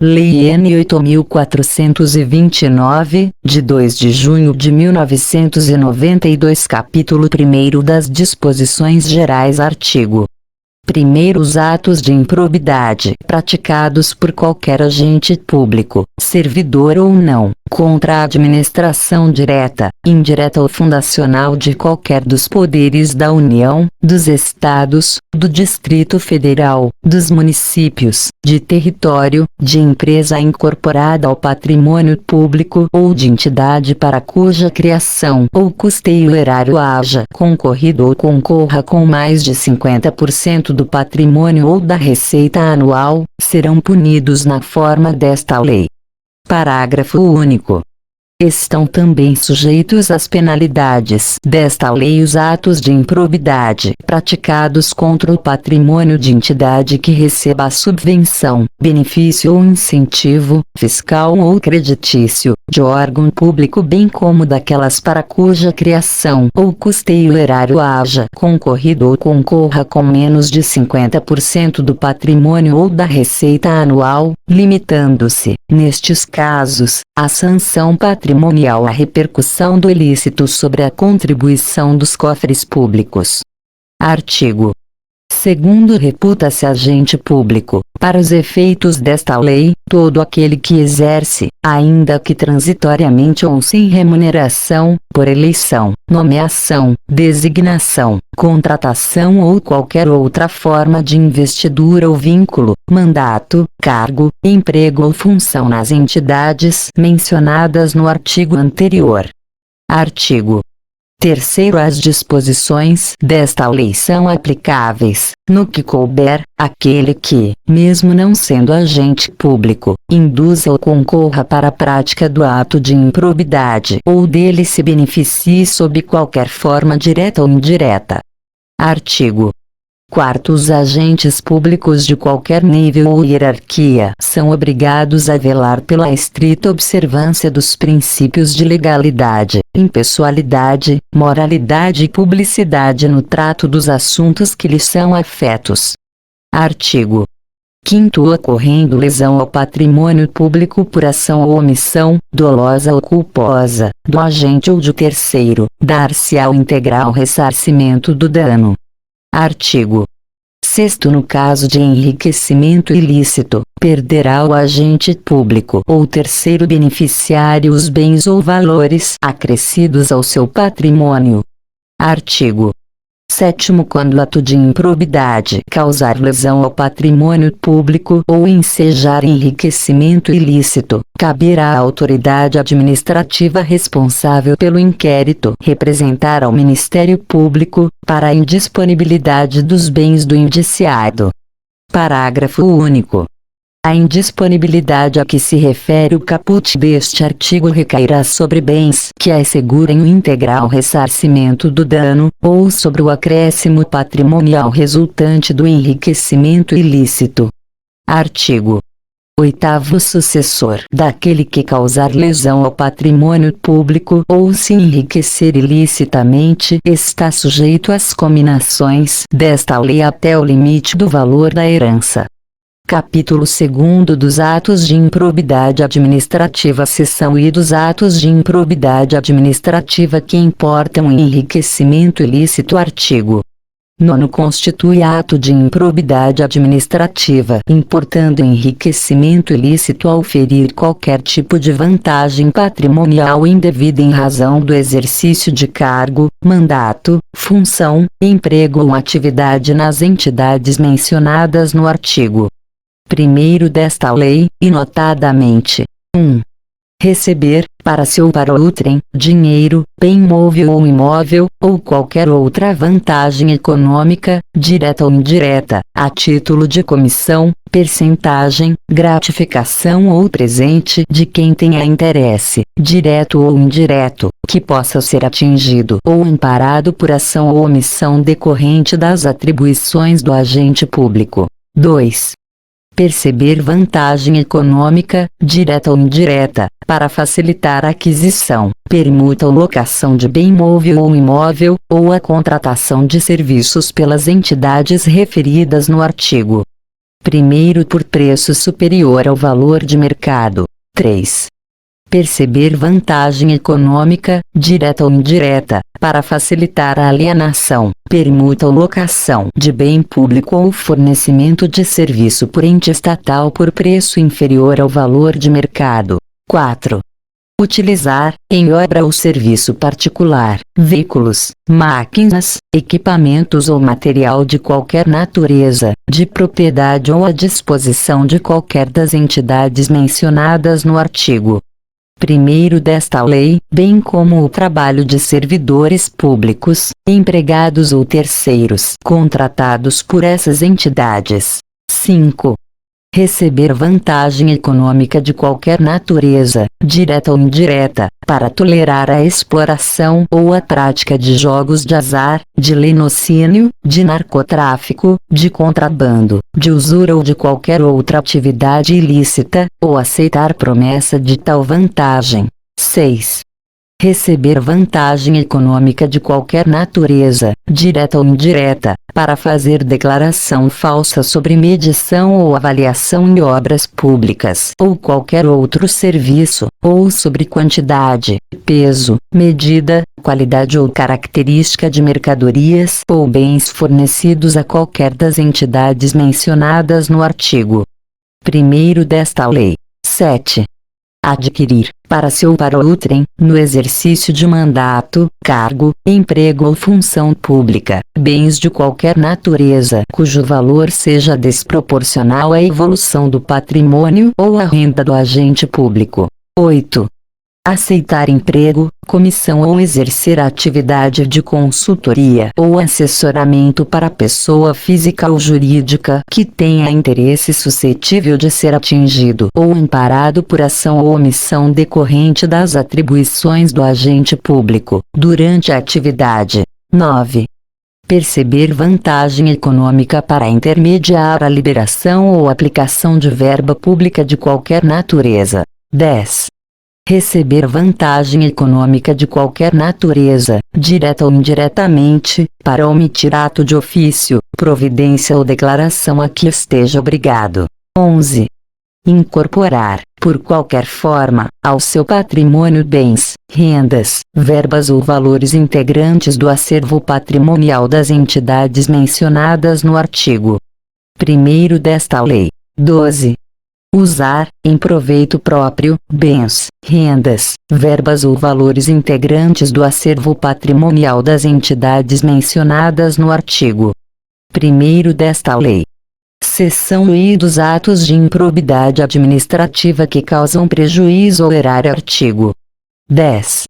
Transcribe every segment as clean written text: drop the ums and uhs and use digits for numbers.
Lei N. 8.429, de 2 de junho de 1992, capítulo 1º das Disposições Gerais, artigo 1º. Os atos de improbidade praticados por qualquer agente público, servidor ou não, contra a administração direta, indireta ou fundacional de qualquer dos poderes da União, dos Estados, do Distrito Federal, dos municípios, de território, de empresa incorporada ao patrimônio público ou de entidade para cuja criação ou custeio erário haja concorrido ou concorra com mais de 50% do patrimônio ou da receita anual, serão punidos na forma desta lei. Parágrafo único. Estão também sujeitos às penalidades desta lei os atos de improbidade praticados contra o patrimônio de entidade que receba a subvenção, benefício ou incentivo, fiscal ou creditício, de órgão público, bem como daquelas para cuja criação ou custeio erário haja concorrido ou concorra com menos de 50% do patrimônio ou da receita anual, limitando-se, nestes casos, a sanção patrimonial à repercussão do ilícito sobre a contribuição dos cofres públicos. Artigo 2º. Reputa-se agente público, para os efeitos desta lei, todo aquele que exerce, ainda que transitoriamente ou sem remuneração, por eleição, nomeação, designação, contratação ou qualquer outra forma de investidura ou vínculo, mandato, cargo, emprego ou função nas entidades mencionadas no artigo anterior. Artigo 3º. As disposições desta lei são aplicáveis, no que couber, àquele que, mesmo não sendo agente público, induza ou concorra para a prática do ato de improbidade ou dele se beneficie sob qualquer forma direta ou indireta. Artigo 4º. Os agentes públicos de qualquer nível ou hierarquia são obrigados a velar pela estrita observância dos princípios de legalidade, impessoalidade, moralidade e publicidade no trato dos assuntos que lhes são afetos. Artigo 5º. Ocorrendo lesão ao patrimônio público por ação ou omissão, dolosa ou culposa, do agente ou de terceiro, dar-se-á o integral ressarcimento do dano. Artigo 6º. No caso de enriquecimento ilícito, perderá o agente público ou terceiro beneficiário os bens ou valores acrescidos ao seu patrimônio. Artigo 7º. Quando o ato de improbidade causar lesão ao patrimônio público ou ensejar enriquecimento ilícito, caberá à autoridade administrativa responsável pelo inquérito representar ao Ministério Público, para a indisponibilidade dos bens do indiciado. Parágrafo único. A indisponibilidade a que se refere o caput deste artigo recairá sobre bens que assegurem o integral ressarcimento do dano, ou sobre o acréscimo patrimonial resultante do enriquecimento ilícito. Artigo 8º. Sucessor daquele que causar lesão ao patrimônio público ou se enriquecer ilicitamente está sujeito às cominações desta lei até o limite do valor da herança. Capítulo 2º. Dos atos de improbidade administrativa. Seção I. Dos atos de improbidade administrativa que importam em enriquecimento ilícito. Artigo 9º. Constitui ato de improbidade administrativa importando enriquecimento ilícito ao ferir qualquer tipo de vantagem patrimonial indevida em razão do exercício de cargo, mandato, função, emprego ou atividade nas entidades mencionadas no artigo 1º desta lei, e notadamente: 1. Receber, para si ou para outrem, dinheiro, bem móvel ou imóvel, ou qualquer outra vantagem econômica, direta ou indireta, a título de comissão, percentagem, gratificação ou presente de quem tenha interesse, direto ou indireto, que possa ser atingido ou amparado por ação ou omissão decorrente das atribuições do agente público. 2. Perceber vantagem econômica, direta ou indireta, para facilitar a aquisição, permuta ou locação de bem móvel ou imóvel, ou a contratação de serviços pelas entidades referidas no artigo Primeiro, por preço superior ao valor de mercado. 3. Perceber vantagem econômica, direta ou indireta, para facilitar a alienação, permuta ou locação de bem público ou fornecimento de serviço por ente estatal por preço inferior ao valor de mercado. 4. Utilizar, em obra ou serviço particular, veículos, máquinas, equipamentos ou material de qualquer natureza, de propriedade ou à disposição de qualquer das entidades mencionadas no artigo 1º desta lei, bem como o trabalho de servidores públicos, empregados ou terceiros contratados por essas entidades. 5. Receber vantagem econômica de qualquer natureza, direta ou indireta, para tolerar a exploração ou a prática de jogos de azar, de lenocínio, de narcotráfico, de contrabando, de usura ou de qualquer outra atividade ilícita, ou aceitar promessa de tal vantagem. 6. Receber vantagem econômica de qualquer natureza, direta ou indireta, para fazer declaração falsa sobre medição ou avaliação em obras públicas ou qualquer outro serviço, ou sobre quantidade, peso, medida, qualidade ou característica de mercadorias ou bens fornecidos a qualquer das entidades mencionadas no artigo 1º desta lei. 7. Adquirir, para si ou para outrem, no exercício de mandato, cargo, emprego ou função pública, bens de qualquer natureza cujo valor seja desproporcional à evolução do patrimônio ou à renda do agente público. 8. Aceitar emprego, comissão ou exercer a atividade de consultoria ou assessoramento para pessoa física ou jurídica que tenha interesse suscetível de ser atingido ou amparado por ação ou omissão decorrente das atribuições do agente público, durante a atividade. 9. Perceber vantagem econômica para intermediar a liberação ou aplicação de verba pública de qualquer natureza. 10. Receber vantagem econômica de qualquer natureza, direta ou indiretamente, para omitir ato de ofício, providência ou declaração a que esteja obrigado. 11. Incorporar, por qualquer forma, ao seu patrimônio bens, rendas, verbas ou valores integrantes do acervo patrimonial das entidades mencionadas no artigo 1º desta lei. 12. Usar, em proveito próprio, bens, rendas, verbas ou valores integrantes do acervo patrimonial das entidades mencionadas no artigo 1º desta lei. Seção I dos atos de improbidade administrativa que causam prejuízo ao erário. Artigo 10.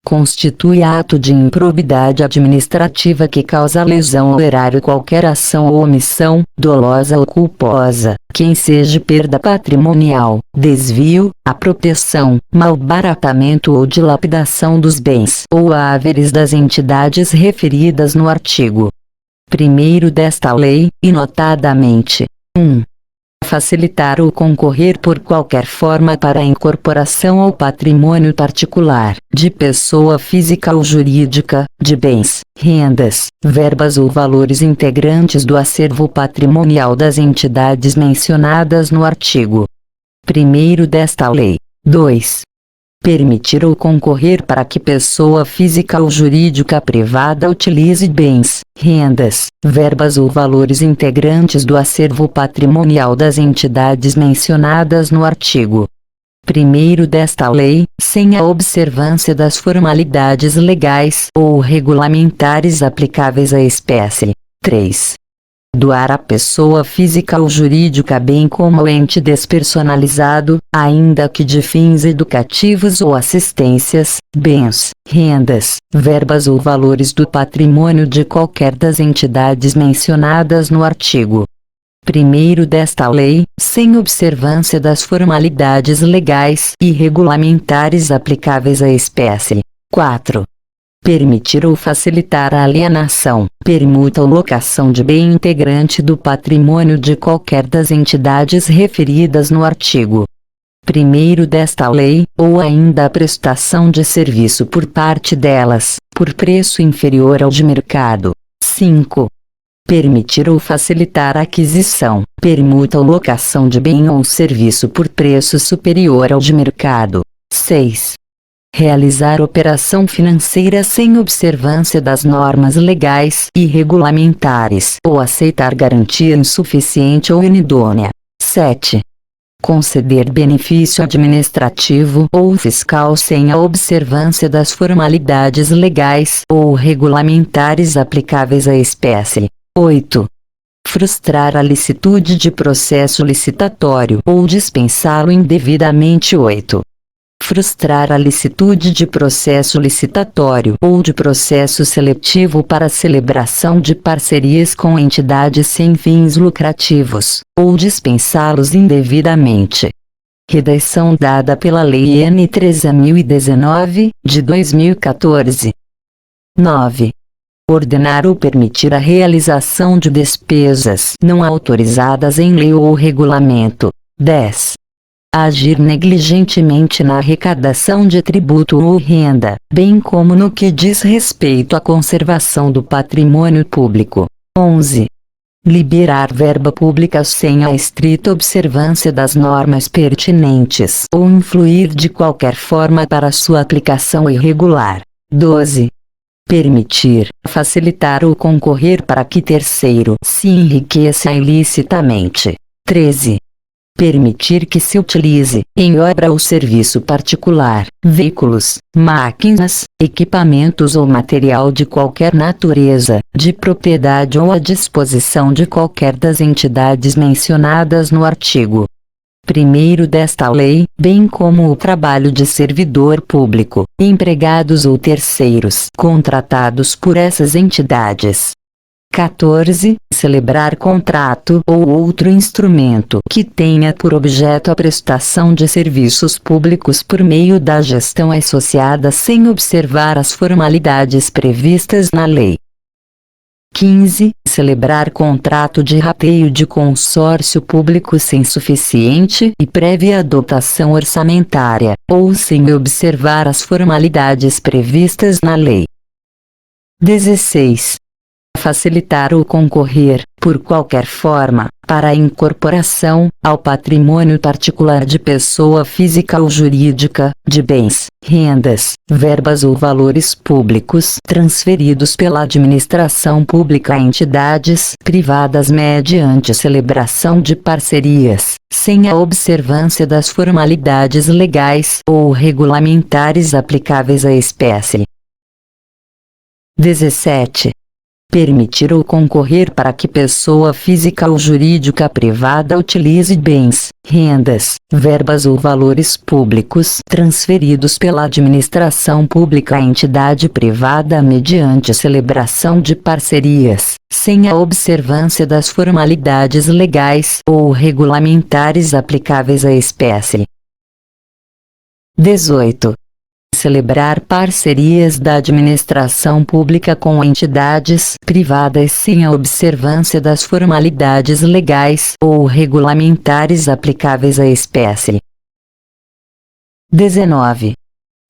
Constitui ato de improbidade administrativa que causa lesão ao erário qualquer ação ou omissão, dolosa ou culposa, que enseje perda patrimonial, desvio, apropriação, malbaratamento ou dilapidação dos bens ou haveres das entidades referidas no artigo 1º desta lei, e notadamente: 1. Facilitar ou concorrer por qualquer forma para a incorporação ao patrimônio particular, de pessoa física ou jurídica, de bens, rendas, verbas ou valores integrantes do acervo patrimonial das entidades mencionadas no artigo 1º desta lei. 2. Permitir ou concorrer para que pessoa física ou jurídica privada utilize bens, rendas, verbas ou valores integrantes do acervo patrimonial das entidades mencionadas no artigo 1º desta lei, sem a observância das formalidades legais ou regulamentares aplicáveis à espécie. 3. Doar à pessoa física ou jurídica bem como ao ente despersonalizado, ainda que de fins educativos ou assistências, bens, rendas, verbas ou valores do patrimônio de qualquer das entidades mencionadas no artigo 1º desta lei, sem observância das formalidades legais e regulamentares aplicáveis à espécie. 4. Permitir ou facilitar a alienação, permuta ou locação de bem integrante do patrimônio de qualquer das entidades referidas no artigo 1º desta lei, ou ainda a prestação de serviço por parte delas, por preço inferior ao de mercado. 5. Permitir ou facilitar a aquisição, permuta ou locação de bem ou serviço por preço superior ao de mercado. 6. Realizar operação financeira sem observância das normas legais e regulamentares ou aceitar garantia insuficiente ou inidônea. 7. Conceder benefício administrativo ou fiscal sem a observância das formalidades legais ou regulamentares aplicáveis à espécie. 8. Frustrar a licitude de processo licitatório ou dispensá-lo indevidamente. 8. Frustrar a licitude de processo licitatório ou de processo seletivo para celebração de parcerias com entidades sem fins lucrativos, ou dispensá-los indevidamente. Redação dada pela Lei N. 13.019, de 2014. 9. Ordenar ou permitir a realização de despesas não autorizadas em lei ou regulamento. 10. Agir negligentemente na arrecadação de tributo ou renda, bem como no que diz respeito à conservação do patrimônio público. 11. Liberar verba pública sem a estrita observância das normas pertinentes ou influir de qualquer forma para sua aplicação irregular. 12. Permitir, facilitar ou concorrer para que terceiro se enriqueça ilicitamente. 13. Permitir que se utilize, em obra ou serviço particular, veículos, máquinas, equipamentos ou material de qualquer natureza, de propriedade ou à disposição de qualquer das entidades mencionadas no artigo 1º desta lei, bem como o trabalho de servidor público, empregados ou terceiros contratados por essas entidades. 14. Celebrar contrato ou outro instrumento que tenha por objeto a prestação de serviços públicos por meio da gestão associada sem observar as formalidades previstas na lei. 15. Celebrar contrato de rateio de consórcio público sem suficiente e prévia dotação orçamentária, ou sem observar as formalidades previstas na lei. 16. Facilitar ou concorrer, por qualquer forma, para a incorporação, ao patrimônio particular de pessoa física ou jurídica, de bens, rendas, verbas ou valores públicos transferidos pela administração pública a entidades privadas mediante celebração de parcerias, sem a observância das formalidades legais ou regulamentares aplicáveis à espécie. 17. Permitir ou concorrer para que pessoa física ou jurídica privada utilize bens, rendas, verbas ou valores públicos transferidos pela administração pública à entidade privada mediante celebração de parcerias, sem a observância das formalidades legais ou regulamentares aplicáveis à espécie. 18. Celebrar parcerias da administração pública com entidades privadas sem a observância das formalidades legais ou regulamentares aplicáveis à espécie. 19.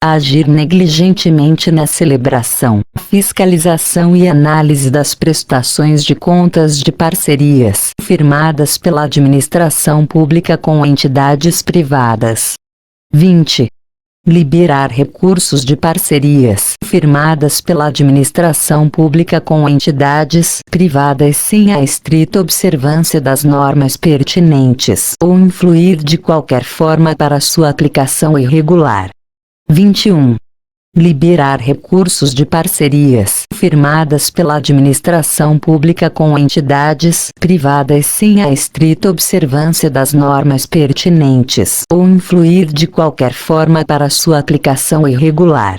Agir negligentemente na celebração, fiscalização e análise das prestações de contas de parcerias firmadas pela administração pública com entidades privadas. 20. Liberar recursos de parcerias firmadas pela administração pública com entidades privadas sem a estrita observância das normas pertinentes ou influir de qualquer forma para sua aplicação irregular. 21. Liberar recursos de parcerias firmadas pela administração pública com entidades privadas sem a estrita observância das normas pertinentes ou influir de qualquer forma para sua aplicação irregular.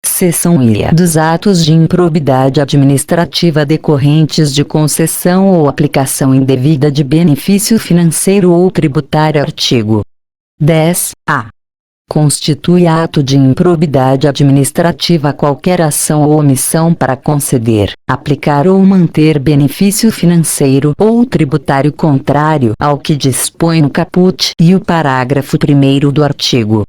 Seção I. Dos atos de improbidade administrativa decorrentes de concessão ou aplicação indevida de benefício financeiro ou tributário. Artigo 10-A. Constitui ato de improbidade administrativa qualquer ação ou omissão para conceder, aplicar ou manter benefício financeiro ou tributário contrário ao que dispõe o caput e o parágrafo 1º do artigo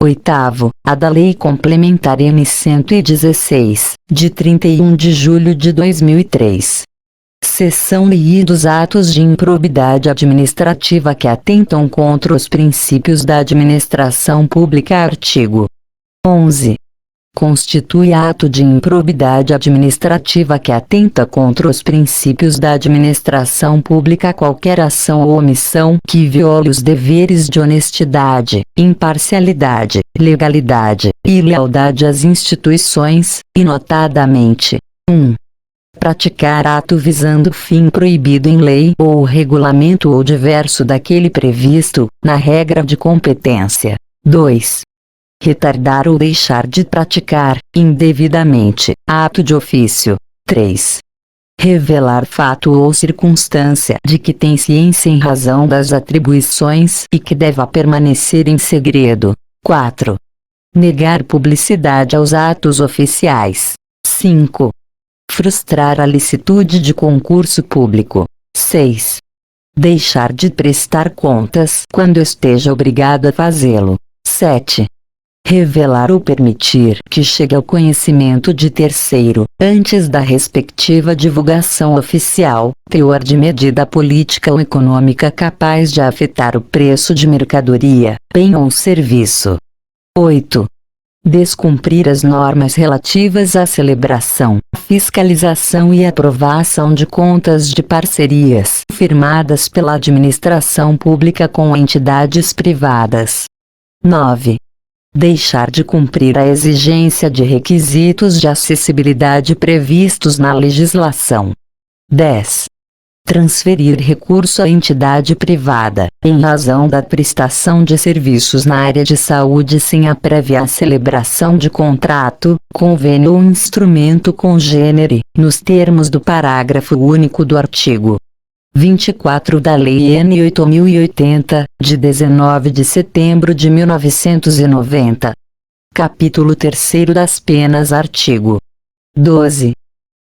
Oitavo, a da Lei Complementar N. 116, de 31 de julho de 2003. Seção I dos atos de improbidade administrativa que atentam contra os princípios da administração pública. Artigo 11. Constitui ato de improbidade administrativa que atenta contra os princípios da administração pública qualquer ação ou omissão que viole os deveres de honestidade, imparcialidade, legalidade e lealdade às instituições, e notadamente: 1. Praticar ato visando fim proibido em lei ou regulamento ou diverso daquele previsto, na regra de competência. 2. Retardar ou deixar de praticar, indevidamente, ato de ofício. 3. Revelar fato ou circunstância de que tem ciência em razão das atribuições e que deva permanecer em segredo. 4. Negar publicidade aos atos oficiais. 5. Frustrar a licitude de concurso público. 6. Deixar de prestar contas quando esteja obrigado a fazê-lo. 7. Revelar ou permitir que chegue ao conhecimento de terceiro, antes da respectiva divulgação oficial, teor de medida política ou econômica capaz de afetar o preço de mercadoria, bem ou serviço. 8. Descumprir as normas relativas à celebração, fiscalização e aprovação de contas de parcerias firmadas pela administração pública com entidades privadas. 9. Deixar de cumprir a exigência de requisitos de acessibilidade previstos na legislação. 10. Transferir recurso à entidade privada, em razão da prestação de serviços na área de saúde sem a prévia celebração de contrato, convênio ou instrumento congênere, nos termos do parágrafo único do artigo 24 da Lei N. 8080, de 19 de setembro de 1990. Capítulo 3º das Penas. Artigo 12.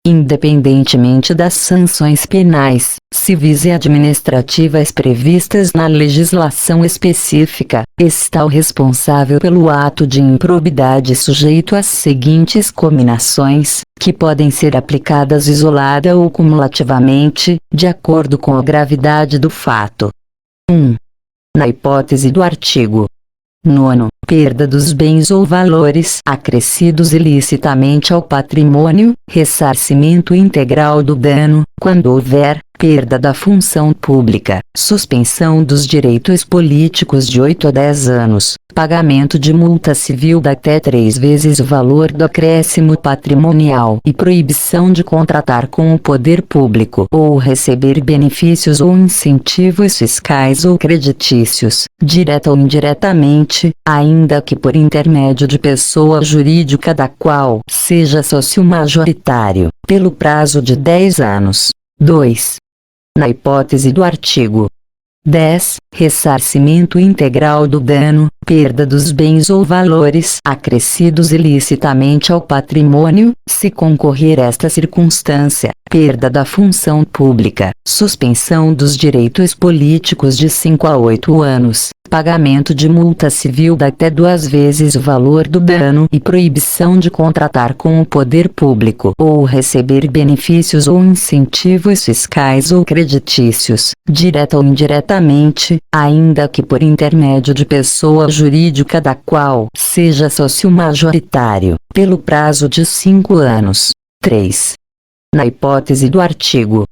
Independentemente das sanções penais, civis e administrativas previstas na legislação específica, está o responsável pelo ato de improbidade sujeito às seguintes cominações, que podem ser aplicadas isolada ou cumulativamente, de acordo com a gravidade do fato. 1. Na hipótese do artigo 9º, perda dos bens ou valores acrescidos ilicitamente ao patrimônio, ressarcimento integral do dano, quando houver perda da função pública, suspensão dos direitos políticos de 8 a 10 anos, pagamento de multa civil de até 3 vezes o valor do acréscimo patrimonial e proibição de contratar com o poder público ou receber benefícios ou incentivos fiscais ou creditícios, direta ou indiretamente, ainda que por intermédio de pessoa jurídica da qual seja sócio majoritário, pelo prazo de 10 anos. 2. Na hipótese do artigo 10, ressarcimento integral do dano, perda dos bens ou valores acrescidos ilicitamente ao patrimônio, se concorrer esta circunstância, perda da função pública, suspensão dos direitos políticos de 5 a 8 anos, pagamento de multa civil de até 2 vezes o valor do dano e proibição de contratar com o poder público ou receber benefícios ou incentivos fiscais ou creditícios, direta ou indiretamente, ainda que por intermédio de pessoa jurídica da qual seja sócio majoritário, pelo prazo de 5 anos. 3. Na hipótese do artigo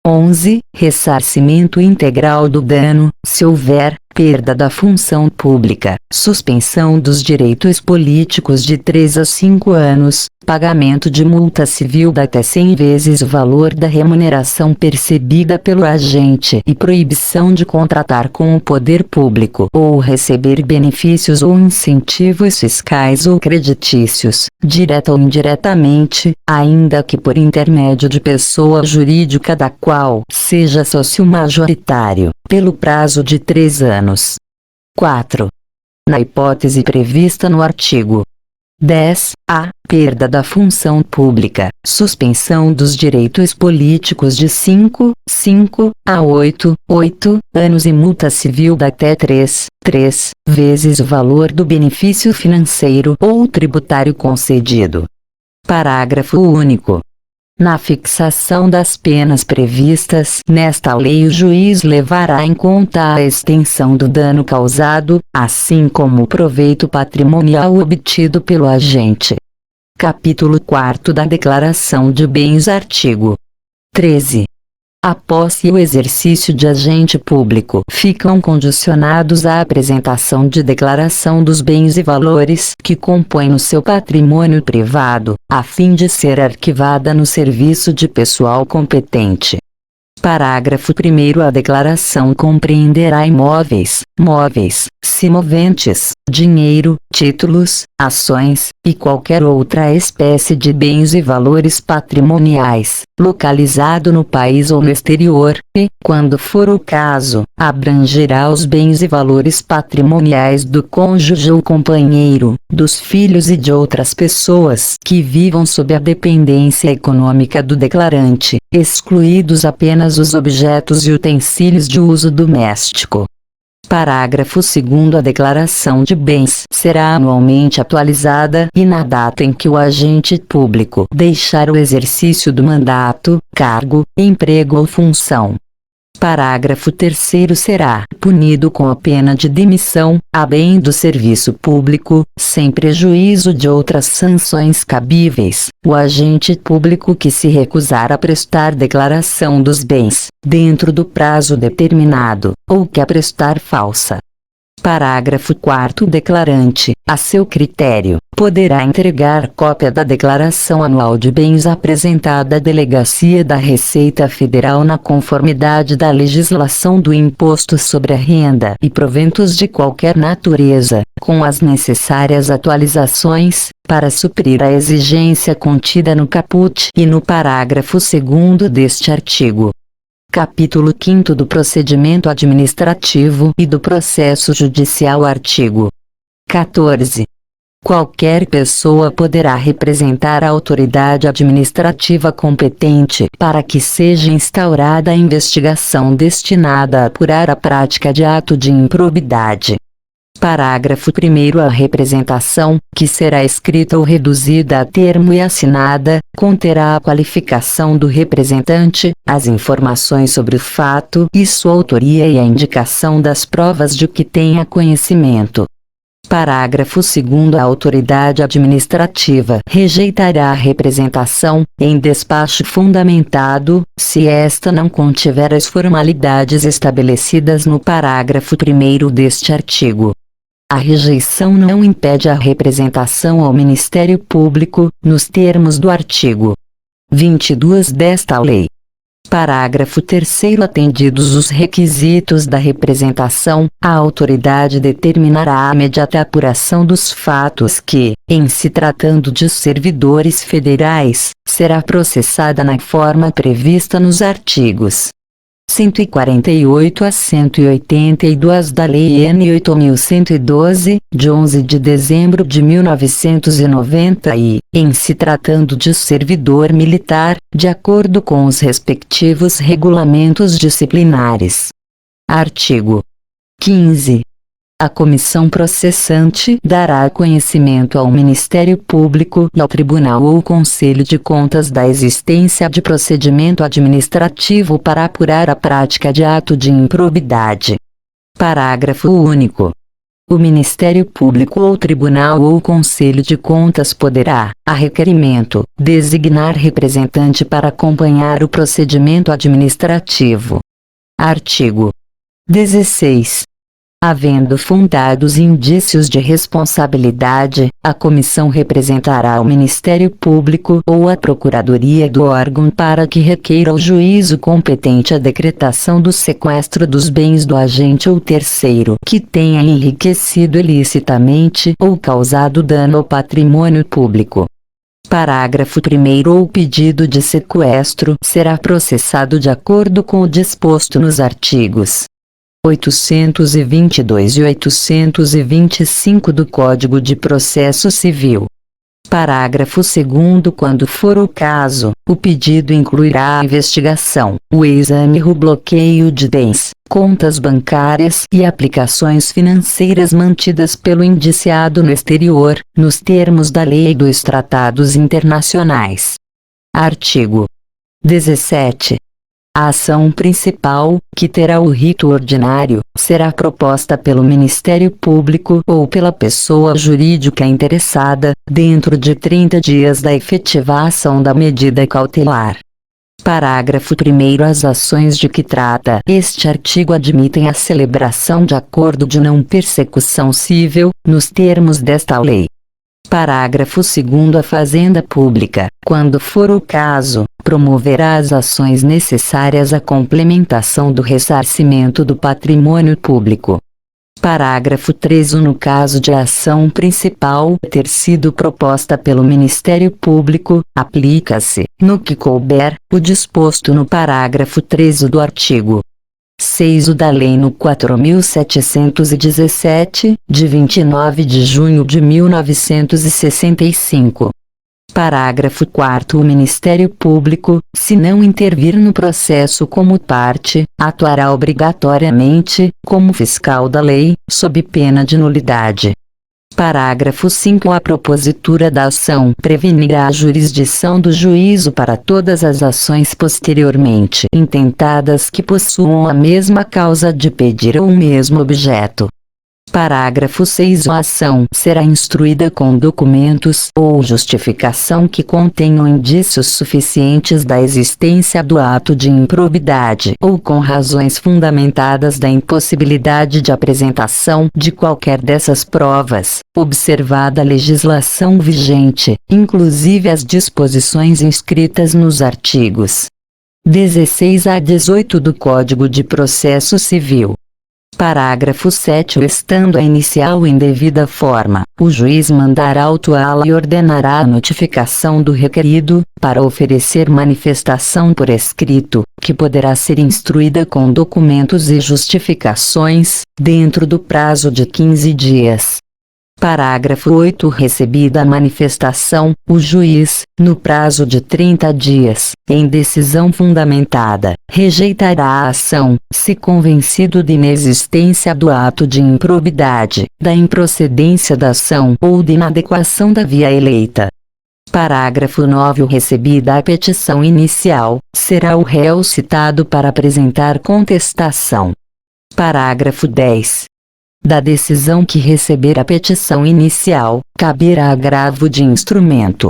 11, ressarcimento integral do dano, se houver perda da função pública, suspensão dos direitos políticos de 3 a 5 anos, pagamento de multa civil de até 100 vezes o valor da remuneração percebida pelo agente e proibição de contratar com o poder público ou receber benefícios ou incentivos fiscais ou creditícios, direta ou indiretamente, ainda que por intermédio de pessoa jurídica da qual seja sócio majoritário, pelo prazo de 3 anos. 4. Na hipótese prevista no artigo 10. A perda da função pública, suspensão dos direitos políticos de 5 a 8 anos e multa civil de até 3 vezes o valor do benefício financeiro ou tributário concedido. Parágrafo único. Na fixação das penas previstas nesta lei, o juiz levará em conta a extensão do dano causado, assim como o proveito patrimonial obtido pelo agente. Capítulo 4 da Declaração de Bens, artigo 13. A posse e o exercício de agente público ficam condicionados à apresentação de declaração dos bens e valores que compõem no seu patrimônio privado, a fim de ser arquivada no serviço de pessoal competente. Parágrafo 1º. A declaração compreenderá imóveis, móveis, semoventes, dinheiro, títulos, ações, e qualquer outra espécie de bens e valores patrimoniais, localizado no país ou no exterior, e, quando for o caso, abrangerá os bens e valores patrimoniais do cônjuge ou companheiro, dos filhos e de outras pessoas que vivam sob a dependência econômica do declarante, excluídos apenas os objetos e utensílios de uso doméstico. Parágrafo 2º. A declaração de bens será anualmente atualizada e na data em que o agente público deixar o exercício do mandato, cargo, emprego ou função. Parágrafo 3º. Será punido com a pena de demissão, a bem do serviço público, sem prejuízo de outras sanções cabíveis, o agente público que se recusar a prestar declaração dos bens, dentro do prazo determinado, ou que a prestar falsa. Parágrafo 4º. O declarante, a seu critério, poderá entregar cópia da declaração anual de bens apresentada à Delegacia da Receita Federal na conformidade da legislação do Imposto sobre a Renda e proventos de qualquer natureza, com as necessárias atualizações, para suprir a exigência contida no caput e no parágrafo 2º deste artigo. Capítulo 5 do Procedimento Administrativo e do Processo Judicial. Artigo 14. Qualquer pessoa poderá representar a autoridade administrativa competente para que seja instaurada a investigação destinada a apurar a prática de ato de improbidade. Parágrafo 1º. A representação, que será escrita ou reduzida a termo e assinada, conterá a qualificação do representante, as informações sobre o fato e sua autoria e a indicação das provas de que tenha conhecimento. Parágrafo 2º. A autoridade administrativa rejeitará a representação, em despacho fundamentado, se esta não contiver as formalidades estabelecidas no parágrafo 1º deste artigo. A rejeição não impede a representação ao Ministério Público, nos termos do artigo 22 desta lei. Parágrafo 3º. Atendidos os requisitos da representação, a autoridade determinará a imediata apuração dos fatos que, em se tratando de servidores federais, será processada na forma prevista nos artigos 148 a 182 da Lei N. 8.112, de 11 de dezembro de 1990 e, em se tratando de servidor militar, de acordo com os respectivos regulamentos disciplinares. Artigo 15. A comissão processante dará conhecimento ao Ministério Público, ao Tribunal ou Conselho de Contas da existência de procedimento administrativo para apurar a prática de ato de improbidade. Parágrafo único. O Ministério Público ou Tribunal ou Conselho de Contas poderá, a requerimento, designar representante para acompanhar o procedimento administrativo. Artigo 16. Havendo fundados indícios de responsabilidade, a comissão representará o Ministério Público ou a Procuradoria do órgão para que requeira ao juízo competente a decretação do sequestro dos bens do agente ou terceiro que tenha enriquecido ilicitamente ou causado dano ao patrimônio público. Parágrafo 1º. O pedido de sequestro será processado de acordo com o disposto nos artigos 822 e 825 do Código de Processo Civil. Parágrafo 2º. Quando for o caso, o pedido incluirá a investigação, o exame ou bloqueio de bens, contas bancárias e aplicações financeiras mantidas pelo indiciado no exterior, nos termos da lei e dos tratados internacionais. Artigo 17. A ação principal, que terá o rito ordinário, será proposta pelo Ministério Público ou pela pessoa jurídica interessada, dentro de 30 dias da efetivação da medida cautelar. Parágrafo 1º. As ações de que trata este artigo admitem a celebração de acordo de não persecução civil, nos termos desta lei. Parágrafo 2º. A Fazenda Pública, quando for o caso, promoverá as ações necessárias à complementação do ressarcimento do patrimônio público. Parágrafo 3º. No caso de a ação principal ter sido proposta pelo Ministério Público, aplica-se, no que couber, o disposto no parágrafo 13 do artigo 6 da Lei nº 4.717, de 29 de junho de 1965. Parágrafo 4º. O Ministério Público, se não intervir no processo como parte, atuará obrigatoriamente, como fiscal da lei, sob pena de nulidade. Parágrafo 5º. A propositura da ação prevenirá a jurisdição do juízo para todas as ações posteriormente intentadas que possuam a mesma causa de pedir ou o mesmo objeto. Parágrafo 6º. A ação será instruída com documentos ou justificação que contenham indícios suficientes da existência do ato de improbidade ou com razões fundamentadas da impossibilidade de apresentação de qualquer dessas provas, observada a legislação vigente, inclusive as disposições inscritas nos artigos 16 a 18 do Código de Processo Civil. Parágrafo 7º. Estando a inicial em devida forma, o juiz mandará autuá-la e ordenará a notificação do requerido, para oferecer manifestação por escrito, que poderá ser instruída com documentos e justificações, dentro do prazo de 15 dias. Parágrafo 8º. Recebida a manifestação, o juiz, no prazo de 30 dias, em decisão fundamentada, rejeitará a ação, se convencido de inexistência do ato de improbidade, da improcedência da ação ou de inadequação da via eleita. Parágrafo 9º. Recebida a petição inicial, será o réu citado para apresentar contestação. Parágrafo 10º. Da decisão que receber a petição inicial, caberá agravo de instrumento.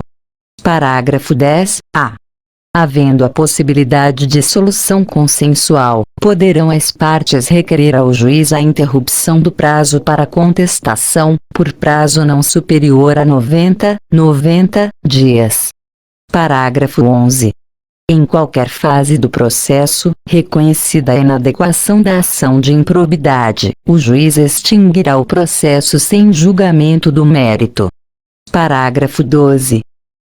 Parágrafo 10-A. Havendo a possibilidade de solução consensual, poderão as partes requerer ao juiz a interrupção do prazo para contestação, por prazo não superior a 90 dias. Parágrafo 11. Em qualquer fase do processo, reconhecida a inadequação da ação de improbidade, o juiz extinguirá o processo sem julgamento do mérito. Parágrafo 12.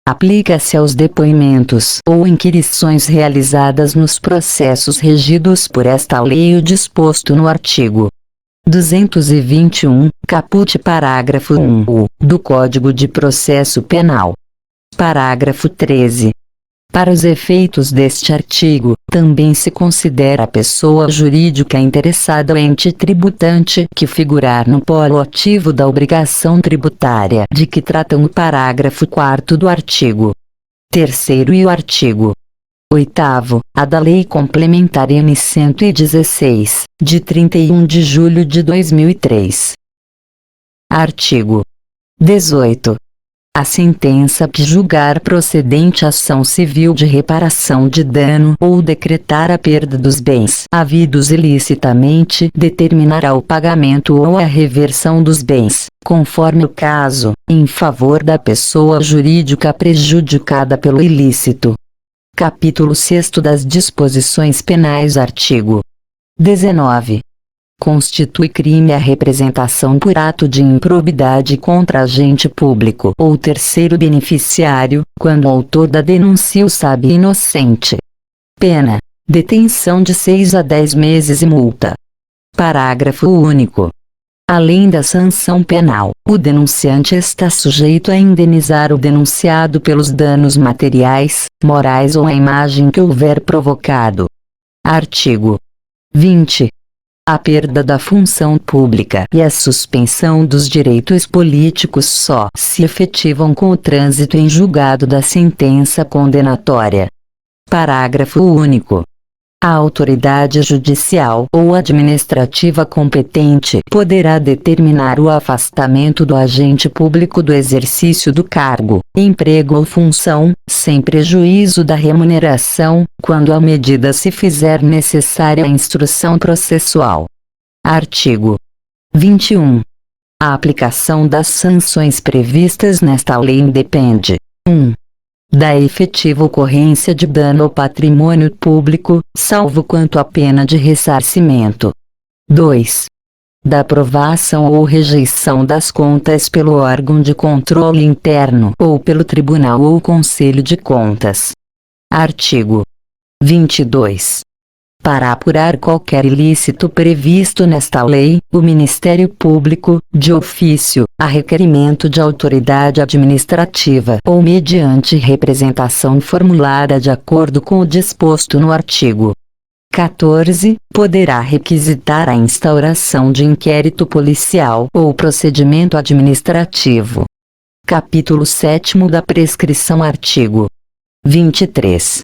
Aplica-se aos depoimentos ou inquirições realizadas nos processos regidos por esta lei o disposto no artigo 221, caput parágrafo 1 do Código de Processo Penal. Parágrafo 13. Para os efeitos deste artigo, também se considera a pessoa jurídica interessada ou ente tributante que figurar no polo ativo da obrigação tributária de que tratam o parágrafo 4º do artigo 3º e o artigo 8º, a da Lei Complementar N. 116, de 31 de julho de 2003. Artigo 18. A sentença que julgar procedente ação civil de reparação de dano ou decretar a perda dos bens havidos ilicitamente determinará o pagamento ou a reversão dos bens, conforme o caso, em favor da pessoa jurídica prejudicada pelo ilícito. Capítulo 6º das Disposições Penais. Artigo 19. Constitui crime a representação por ato de improbidade contra agente público ou terceiro beneficiário, quando o autor da denúncia o sabe inocente. Pena: detenção de 6 a 10 meses e multa. Parágrafo único. Além da sanção penal, o denunciante está sujeito a indenizar o denunciado pelos danos materiais, morais ou à imagem que houver provocado. Artigo 20. A perda da função pública e a suspensão dos direitos políticos só se efetivam com o trânsito em julgado da sentença condenatória. Parágrafo único. A autoridade judicial ou administrativa competente poderá determinar o afastamento do agente público do exercício do cargo, emprego ou função, sem prejuízo da remuneração, quando a medida se fizer necessária à instrução processual. Artigo 21. A aplicação das sanções previstas nesta lei independe: 1. Da efetiva ocorrência de dano ao patrimônio público, salvo quanto à pena de ressarcimento. 2. Da aprovação ou rejeição das contas pelo órgão de controle interno ou pelo Tribunal ou Conselho de Contas. Artigo 22. Para apurar qualquer ilícito previsto nesta lei, o Ministério Público, de ofício, a requerimento de autoridade administrativa ou mediante representação formulada de acordo com o disposto no artigo 14, poderá requisitar a instauração de inquérito policial ou procedimento administrativo. Capítulo 7º da prescrição. Artigo 23.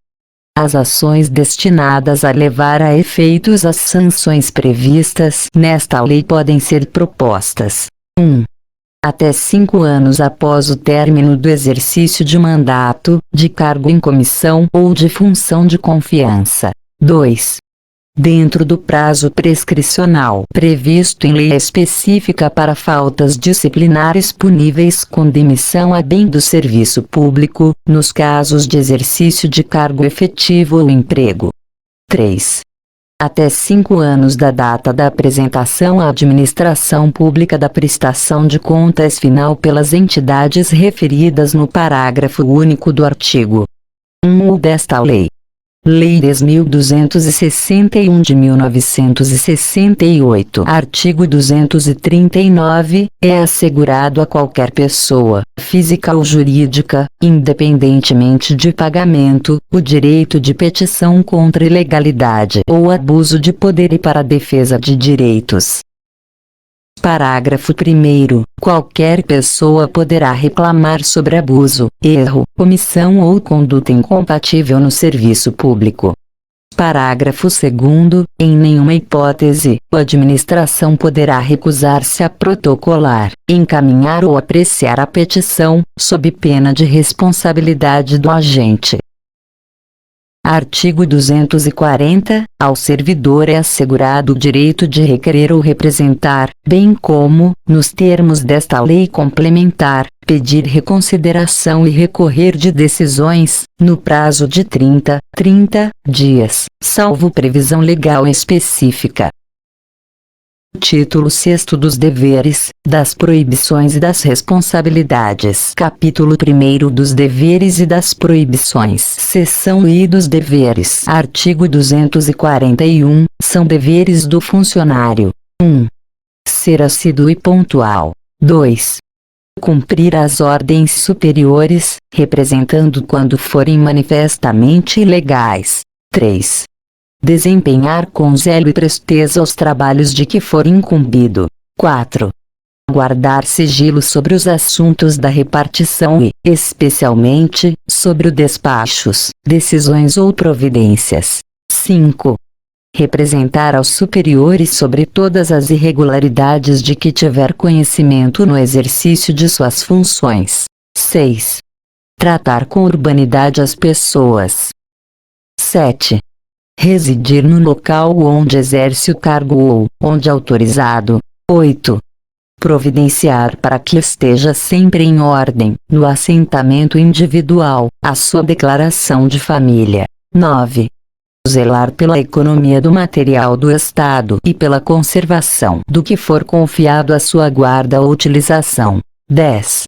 As ações destinadas a levar a efeitos as sanções previstas nesta lei podem ser propostas: 1. Até 5 anos após o término do exercício de mandato, de cargo em comissão ou de função de confiança. 2. Dentro do prazo prescricional previsto em lei específica para faltas disciplinares puníveis com demissão a bem do serviço público, nos casos de exercício de cargo efetivo ou emprego. 3. Até 5 anos da data da apresentação à administração pública da prestação de contas final pelas entidades referidas no parágrafo único do artigo 1 desta lei. Lei 10.261 de 1968. Artigo 239. É assegurado a qualquer pessoa, física ou jurídica, independentemente de pagamento, o direito de petição contra ilegalidade ou abuso de poder e para a defesa de direitos. Parágrafo 1º. Qualquer pessoa poderá reclamar sobre abuso, erro, omissão ou conduta incompatível no serviço público. Parágrafo 2º. Em nenhuma hipótese, a administração poderá recusar-se a protocolar, encaminhar ou apreciar a petição, sob pena de responsabilidade do agente. Artigo 240. Ao servidor é assegurado o direito de requerer ou representar, bem como, nos termos desta lei complementar, pedir reconsideração e recorrer de decisões, no prazo de 30 dias, salvo previsão legal específica. Título 6º dos deveres, das proibições e das responsabilidades. Capítulo 1º dos deveres e das proibições. Seção I dos deveres. Artigo 241. São deveres do funcionário: 1. Ser assíduo e pontual. 2. Cumprir as ordens superiores, representando quando forem manifestamente ilegais. 3. Desempenhar com zelo e presteza os trabalhos de que for incumbido. 4. Guardar sigilo sobre os assuntos da repartição e, especialmente, sobre os despachos, decisões ou providências. 5. Representar aos superiores sobre todas as irregularidades de que tiver conhecimento no exercício de suas funções. 6. Tratar com urbanidade as pessoas. 7. Residir no local onde exerce o cargo ou, onde autorizado. 8. Providenciar para que esteja sempre em ordem, no assentamento individual, a sua declaração de família. 9. Zelar pela economia do material do Estado e pela conservação do que for confiado à sua guarda ou utilização. 10.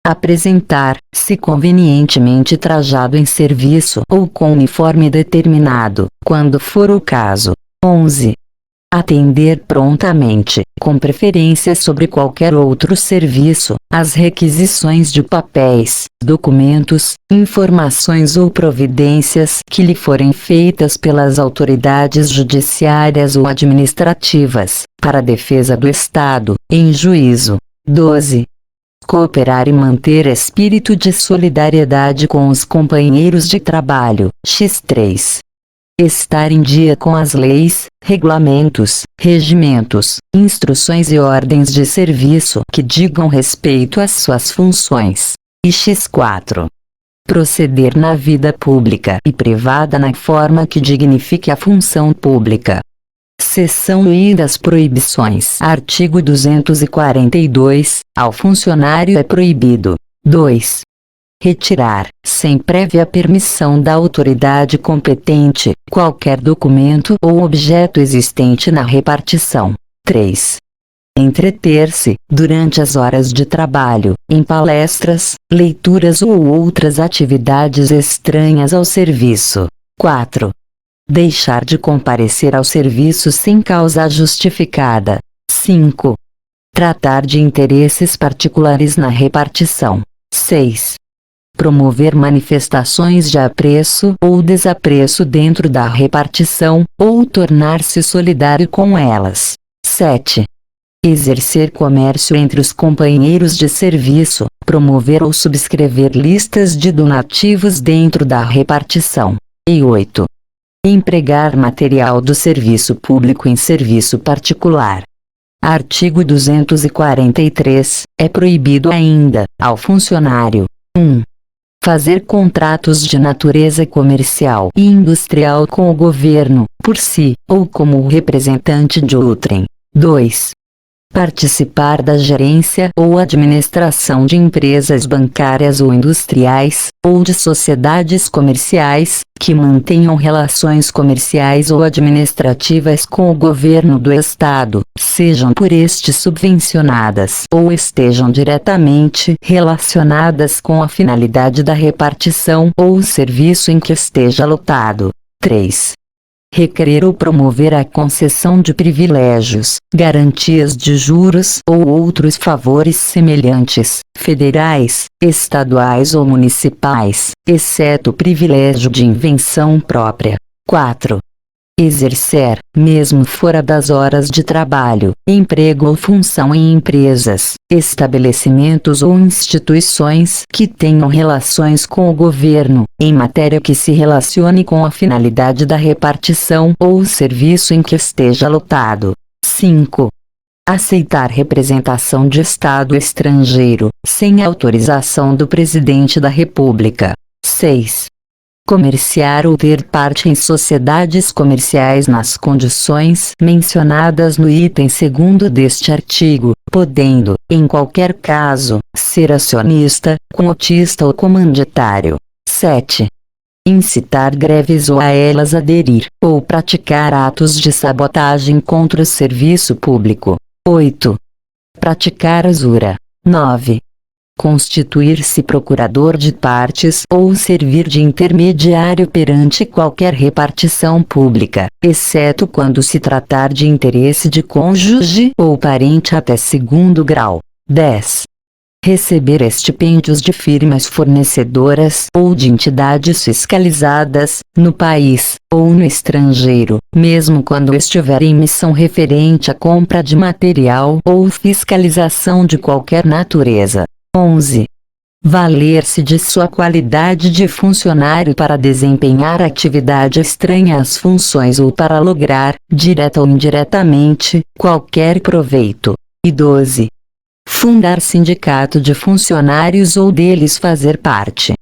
Apresentar, se convenientemente trajado em serviço ou com uniforme determinado, quando for o caso. 11. Atender prontamente, com preferência sobre qualquer outro serviço, as requisições de papéis, documentos, informações ou providências que lhe forem feitas pelas autoridades judiciárias ou administrativas, para a defesa do Estado, em juízo. 12. Cooperar e manter espírito de solidariedade com os companheiros de trabalho. X3. Estar em dia com as leis, regulamentos, regimentos, instruções e ordens de serviço que digam respeito às suas funções. E X4. Proceder na vida pública e privada na forma que dignifique a função pública. Seção I das proibições. Artigo 242. Ao funcionário é proibido: 2. Retirar, sem prévia permissão da autoridade competente, qualquer documento ou objeto existente na repartição. 3. Entreter-se, durante as horas de trabalho, em palestras, leituras ou outras atividades estranhas ao serviço. 4. Deixar de comparecer ao serviço sem causa justificada. 5. Tratar de interesses particulares na repartição. 6. Promover manifestações de apreço ou desapreço dentro da repartição, ou tornar-se solidário com elas. 7. Exercer comércio entre os companheiros de serviço, promover ou subscrever listas de donativos dentro da repartição. E 8. Empregar material do serviço público em serviço particular. Artigo 243. É proibido ainda, ao funcionário: 1. Fazer contratos de natureza comercial e industrial com o governo, por si, ou como o representante de outrem. 2. Participar da gerência ou administração de empresas bancárias ou industriais, ou de sociedades comerciais, que mantenham relações comerciais ou administrativas com o governo do Estado, sejam por este subvencionadas ou estejam diretamente relacionadas com a finalidade da repartição ou o serviço em que esteja lotado. 3. Requerer ou promover a concessão de privilégios, garantias de juros ou outros favores semelhantes, federais, estaduais ou municipais, exceto o privilégio de invenção própria. 4. Exercer, mesmo fora das horas de trabalho, emprego ou função em empresas, estabelecimentos ou instituições que tenham relações com o governo, em matéria que se relacione com a finalidade da repartição ou o serviço em que esteja lotado. 5. Aceitar representação de Estado estrangeiro, sem autorização do Presidente da República. 6. Comerciar ou ter parte em sociedades comerciais nas condições mencionadas no item 2º deste artigo, podendo, em qualquer caso, ser acionista, cotista ou comanditário. 7. Incitar greves ou a elas aderir, ou praticar atos de sabotagem contra o serviço público. 8. Praticar usura. 9. Constituir-se procurador de partes ou servir de intermediário perante qualquer repartição pública, exceto quando se tratar de interesse de cônjuge ou parente até 2º grau. 10. Receber estipêndios de firmas fornecedoras ou de entidades fiscalizadas, no país, ou no estrangeiro, mesmo quando estiver em missão referente à compra de material ou fiscalização de qualquer natureza. 11. Valer-se de sua qualidade de funcionário para desempenhar atividade estranha às funções ou para lograr, direta ou indiretamente, qualquer proveito. E 12. Fundar sindicato de funcionários ou deles fazer parte.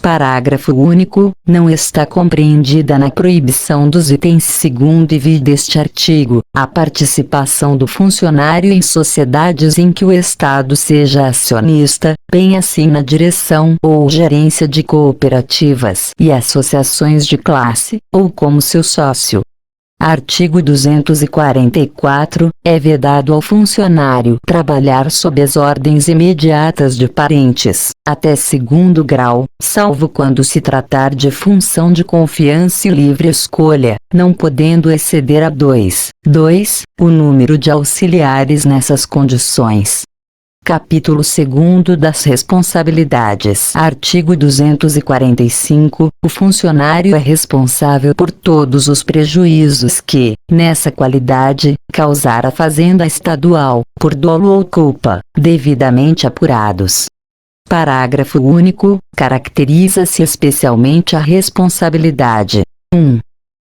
Parágrafo único. Não está compreendida na proibição dos itens 2º e vi deste artigo, a participação do funcionário em sociedades em que o Estado seja acionista, bem assim na direção ou gerência de cooperativas e associações de classe, ou como seu sócio. Artigo 244. É vedado ao funcionário trabalhar sob as ordens imediatas de parentes, até segundo grau, salvo quando se tratar de função de confiança e livre escolha, não podendo exceder a 2, o número de auxiliares nessas condições. Capítulo 2 das responsabilidades. Artigo 245. O funcionário é responsável por todos os prejuízos que, nessa qualidade, causar à Fazenda Estadual, por dolo ou culpa, devidamente apurados. Parágrafo único. Caracteriza-se especialmente a responsabilidade: 1.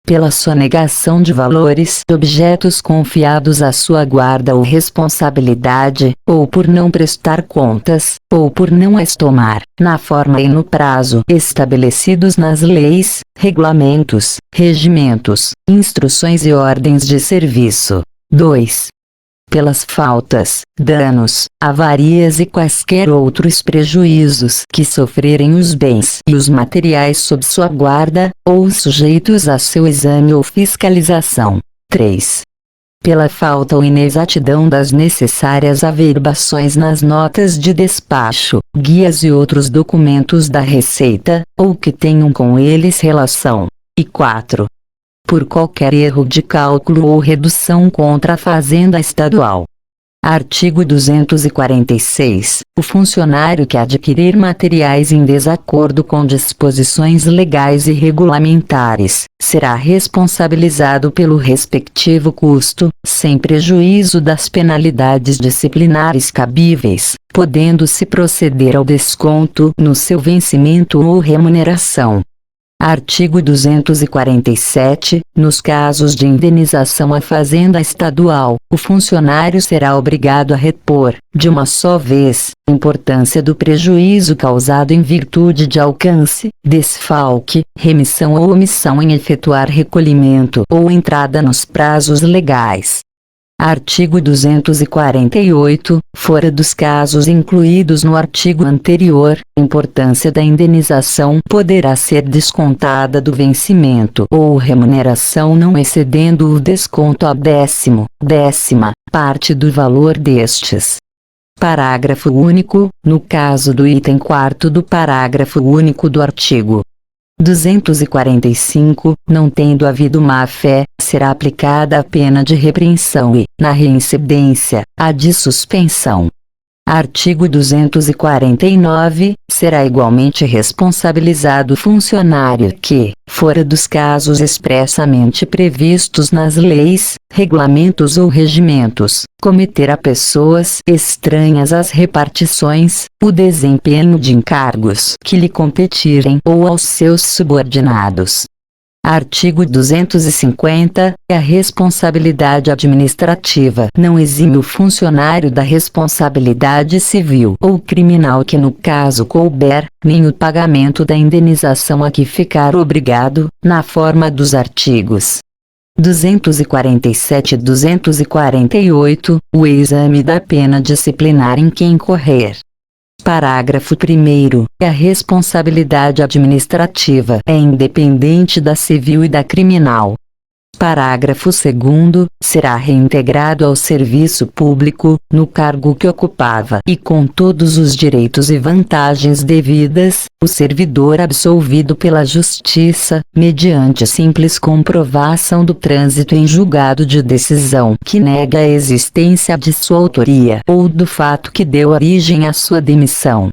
Pela sonegação de valores e objetos confiados à sua guarda ou responsabilidade, ou por não prestar contas, ou por não as tomar, na forma e no prazo estabelecidos nas leis, regulamentos, regimentos, instruções e ordens de serviço. 2. Pelas faltas, danos, avarias e quaisquer outros prejuízos que sofrerem os bens e os materiais sob sua guarda, ou sujeitos a seu exame ou fiscalização. 3. Pela falta ou inexatidão das necessárias averbações nas notas de despacho, guias e outros documentos da Receita, ou que tenham com eles relação. E 4. Por qualquer erro de cálculo ou redução contra a Fazenda Estadual. Artigo 246. O funcionário que adquirir materiais em desacordo com disposições legais e regulamentares, será responsabilizado pelo respectivo custo, sem prejuízo das penalidades disciplinares cabíveis, podendo-se proceder ao desconto no seu vencimento ou remuneração. Artigo 247. Nos casos de indenização à Fazenda Estadual, o funcionário será obrigado a repor, de uma só vez, importância do prejuízo causado em virtude de alcance, desfalque, remissão ou omissão em efetuar recolhimento ou entrada nos prazos legais. Artigo 248. Fora dos casos incluídos no artigo anterior, importância da indenização poderá ser descontada do vencimento ou remuneração não excedendo o desconto a décima parte do valor destes. Parágrafo único. No caso do item 4º do parágrafo único do artigo 245, não tendo havido má-fé, será aplicada a pena de repreensão e, na reincidência, a de suspensão. Artigo 249. Será igualmente responsabilizado o funcionário que, fora dos casos expressamente previstos nas leis, regulamentos ou regimentos, cometer a pessoas estranhas às repartições, o desempenho de encargos que lhe competirem ou aos seus subordinados. Artigo 250. A responsabilidade administrativa não exime o funcionário da responsabilidade civil ou criminal que no caso couber, nem o pagamento da indenização a que ficar obrigado, na forma dos artigos 247 e 248, o exame da pena disciplinar em que incorrer. Parágrafo 1º. A responsabilidade administrativa é independente da civil e da criminal. Parágrafo 2º. Será reintegrado ao serviço público, no cargo que ocupava e com todos os direitos e vantagens devidas, o servidor absolvido pela Justiça, mediante simples comprovação do trânsito em julgado de decisão que nega a existência de sua autoria ou do fato que deu origem à sua demissão.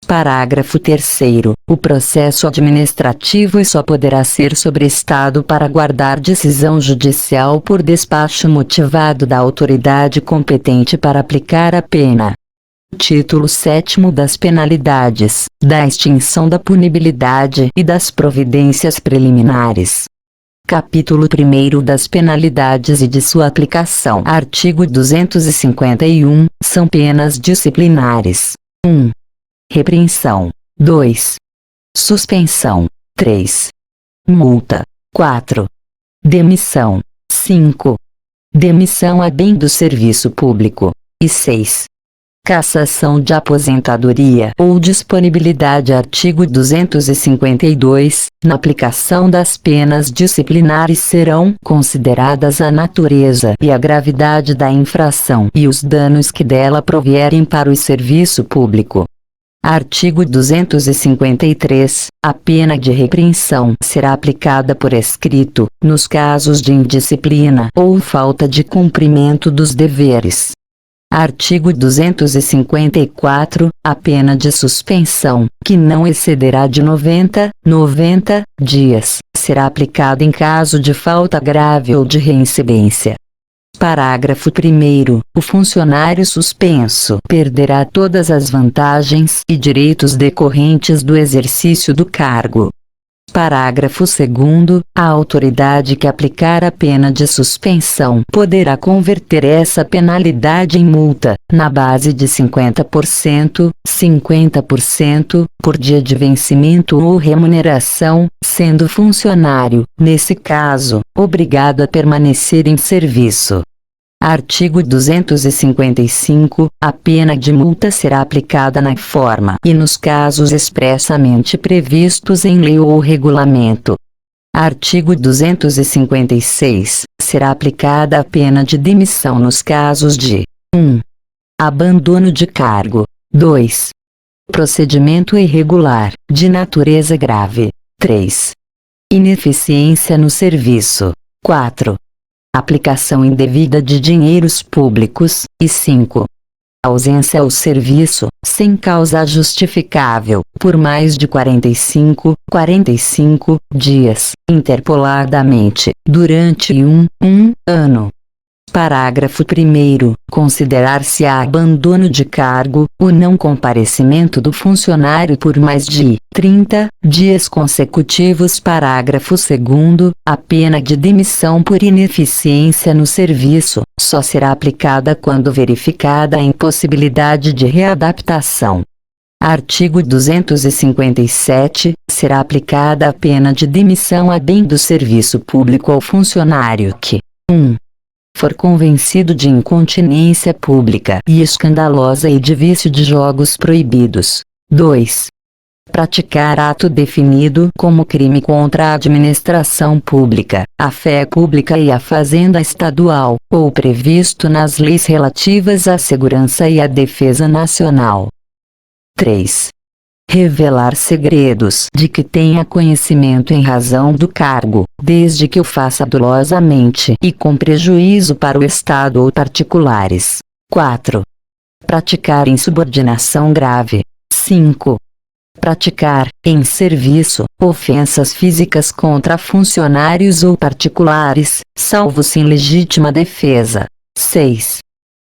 Parágrafo 3º. O processo administrativo só poderá ser sobrestado para guardar decisão judicial por despacho motivado da autoridade competente para aplicar a pena. Título 7º das penalidades, da extinção da punibilidade e das providências preliminares. Capítulo 1º das penalidades e de sua aplicação. Artigo 251. São penas disciplinares. 1. Repreensão. 2. Suspensão. 3. Multa. 4. Demissão. 5. Demissão a bem do serviço público. E 6. Cassação de aposentadoria ou disponibilidade. Artigo 252. Na aplicação das penas disciplinares serão consideradas a natureza e a gravidade da infração e os danos que dela provierem para o serviço público. Artigo 253. A pena de repreensão será aplicada por escrito, nos casos de indisciplina ou falta de cumprimento dos deveres. Artigo 254. A pena de suspensão, que não excederá de 90 dias, será aplicada em caso de falta grave ou de reincidência. Parágrafo 1º. O funcionário suspenso perderá todas as vantagens e direitos decorrentes do exercício do cargo. Parágrafo 2º. A autoridade que aplicar a pena de suspensão poderá converter essa penalidade em multa, na base de 50%, por dia de vencimento ou remuneração, sendo o funcionário, nesse caso, obrigado a permanecer em serviço. Artigo 255. A pena de multa será aplicada na forma e nos casos expressamente previstos em lei ou regulamento. Artigo 256. Será aplicada a pena de demissão nos casos de 1. Abandono de cargo. 2. Procedimento irregular, de natureza grave. 3. Ineficiência no serviço. 4. Aplicação indevida de dinheiros públicos, e 5. Ausência ao serviço, sem causa justificável, por mais de 45 dias, interpoladamente, durante um ano. Parágrafo 1º. Considerar-se-á abandono de cargo, o não comparecimento do funcionário por mais de 30 dias consecutivos. Parágrafo 2º. A pena de demissão por ineficiência no serviço, só será aplicada quando verificada a impossibilidade de readaptação. Artigo 257. Será aplicada a pena de demissão a bem do serviço público ao funcionário que 1. For convencido de incontinência pública e escandalosa e de vício de jogos proibidos. 2. Praticar ato definido como crime contra a administração pública, a fé pública e a fazenda estadual, ou previsto nas leis relativas à segurança e à defesa nacional. 3. Revelar segredos de que tenha conhecimento em razão do cargo, desde que o faça dolosamente e com prejuízo para o Estado ou particulares. 4. Praticar insubordinação grave. 5. Praticar, em serviço, ofensas físicas contra funcionários ou particulares, salvo sem legítima defesa. 6.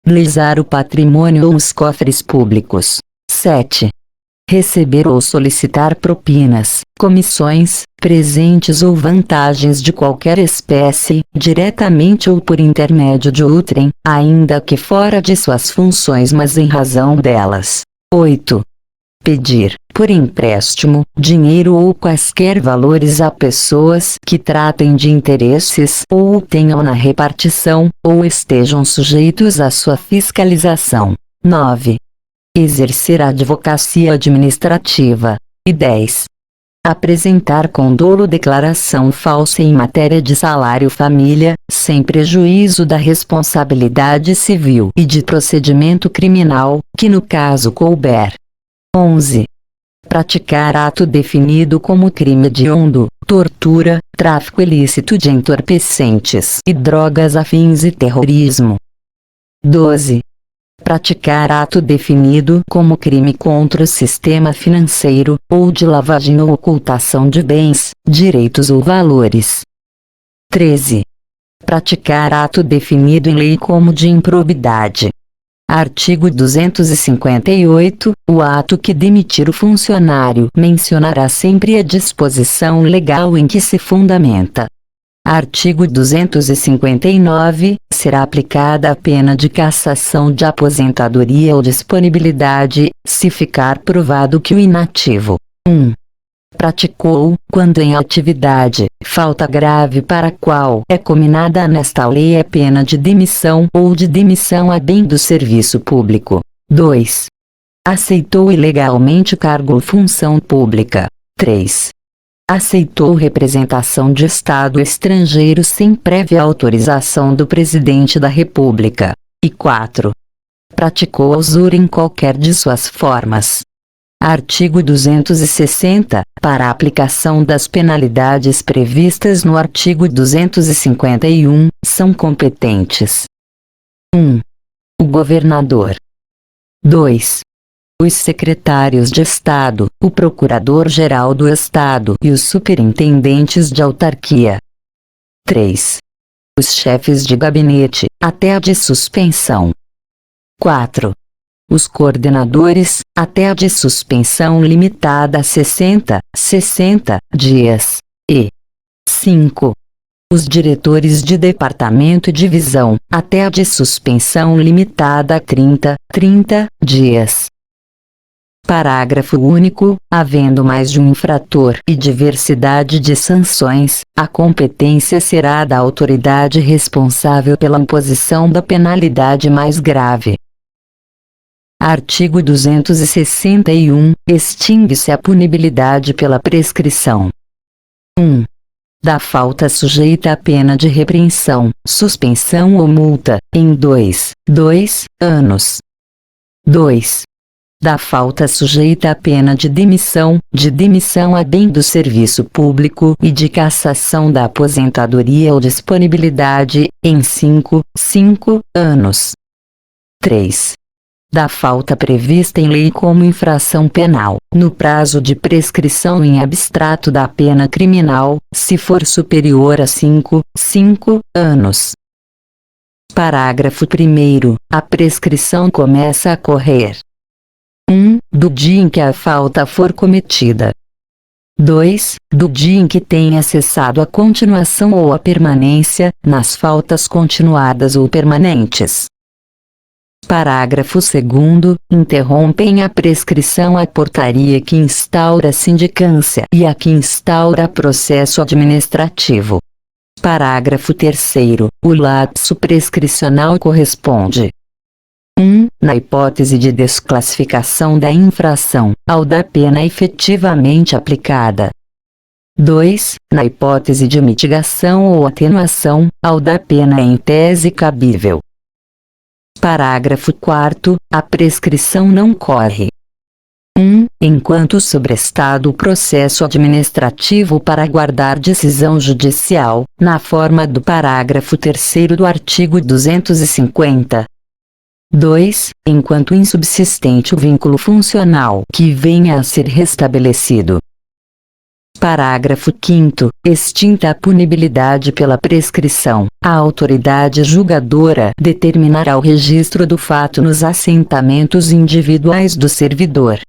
Lisar o patrimônio ou os cofres públicos. 7. Receber ou solicitar propinas, comissões, presentes ou vantagens de qualquer espécie, diretamente ou por intermédio de outrem, ainda que fora de suas funções mas em razão delas. 8. Pedir, por empréstimo, dinheiro ou quaisquer valores a pessoas que tratem de interesses ou o tenham na repartição, ou estejam sujeitos à sua fiscalização. 9. Exercer a advocacia administrativa. E 10. Apresentar com dolo declaração falsa em matéria de salário-família, sem prejuízo da responsabilidade civil e de procedimento criminal, que no caso couber. 11. Praticar ato definido como crime hediondo, tortura, tráfico ilícito de entorpecentes e drogas afins e terrorismo. 12. Praticar ato definido como crime contra o sistema financeiro, ou de lavagem ou ocultação de bens, direitos ou valores. 13. Praticar ato definido em lei como de improbidade. Artigo 258. O ato que demitir o funcionário mencionará sempre a disposição legal em que se fundamenta. Artigo 259. Será aplicada a pena de cassação de aposentadoria ou disponibilidade, se ficar provado que o inativo 1. Praticou, quando em atividade, falta grave para a qual é cominada nesta lei a pena de demissão ou de demissão a bem do serviço público. 2. Aceitou ilegalmente cargo ou função pública. 3. Aceitou representação de Estado estrangeiro sem prévia autorização do Presidente da República. E 4. Praticou a usura em qualquer de suas formas. Artigo 260. Para a aplicação das penalidades previstas no artigo 251, são competentes: 1. O governador. 2. Os secretários de Estado, o Procurador-Geral do Estado e os superintendentes de autarquia. 3. Os chefes de gabinete, até a de suspensão. 4. Os coordenadores, até a de suspensão limitada a 60 dias. E 5. Os diretores de departamento e divisão, até a de suspensão limitada a 30 dias. Parágrafo único. Havendo mais de um infrator e diversidade de sanções, a competência será da autoridade responsável pela imposição da penalidade mais grave. Artigo 261. Extingue-se a punibilidade pela prescrição. 1. Da falta sujeita à pena de repreensão, suspensão ou multa, em 2 anos. 2. Da falta sujeita à pena de demissão a bem do serviço público e de cassação da aposentadoria ou disponibilidade, em 5 anos. 3. Da falta prevista em lei como infração penal, no prazo de prescrição em abstrato da pena criminal, se for superior a 5 anos. Parágrafo 1º. A prescrição começa a correr: 1. Do dia em que a falta for cometida. 2. Do dia em que tenha cessado a continuação ou a permanência, nas faltas continuadas ou permanentes. Parágrafo 2º. Interrompem a prescrição a portaria que instaura a sindicância e a que instaura processo administrativo. Parágrafo 3º. O lapso prescricional corresponde: 1. Na hipótese de desclassificação da infração, ao da pena efetivamente aplicada. 2. Na hipótese de mitigação ou atenuação, ao da pena em tese cabível. Parágrafo 4º. A prescrição não corre: 1. Enquanto sobrestado o processo administrativo para aguardar decisão judicial, na forma do parágrafo 3º do artigo 250. 2. Enquanto insubsistente o vínculo funcional que venha a ser restabelecido. Parágrafo 5º. Extinta a punibilidade pela prescrição, a autoridade julgadora determinará o registro do fato nos assentamentos individuais do servidor.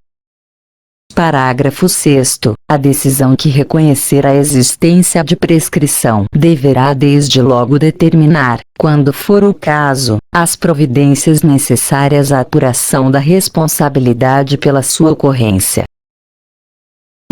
Parágrafo 6º. A decisão que reconhecer a existência de prescrição deverá desde logo determinar, quando for o caso, as providências necessárias à apuração da responsabilidade pela sua ocorrência.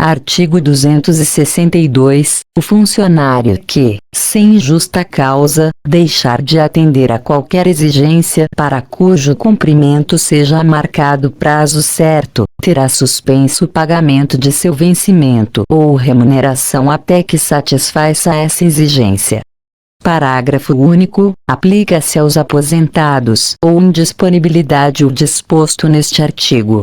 Artigo 262. O funcionário que, sem justa causa, deixar de atender a qualquer exigência para cujo cumprimento seja marcado prazo certo, terá suspenso o pagamento de seu vencimento ou remuneração até que satisfaça essa exigência. Parágrafo único. Aplica-se aos aposentados ou indisponibilidade o disposto neste artigo.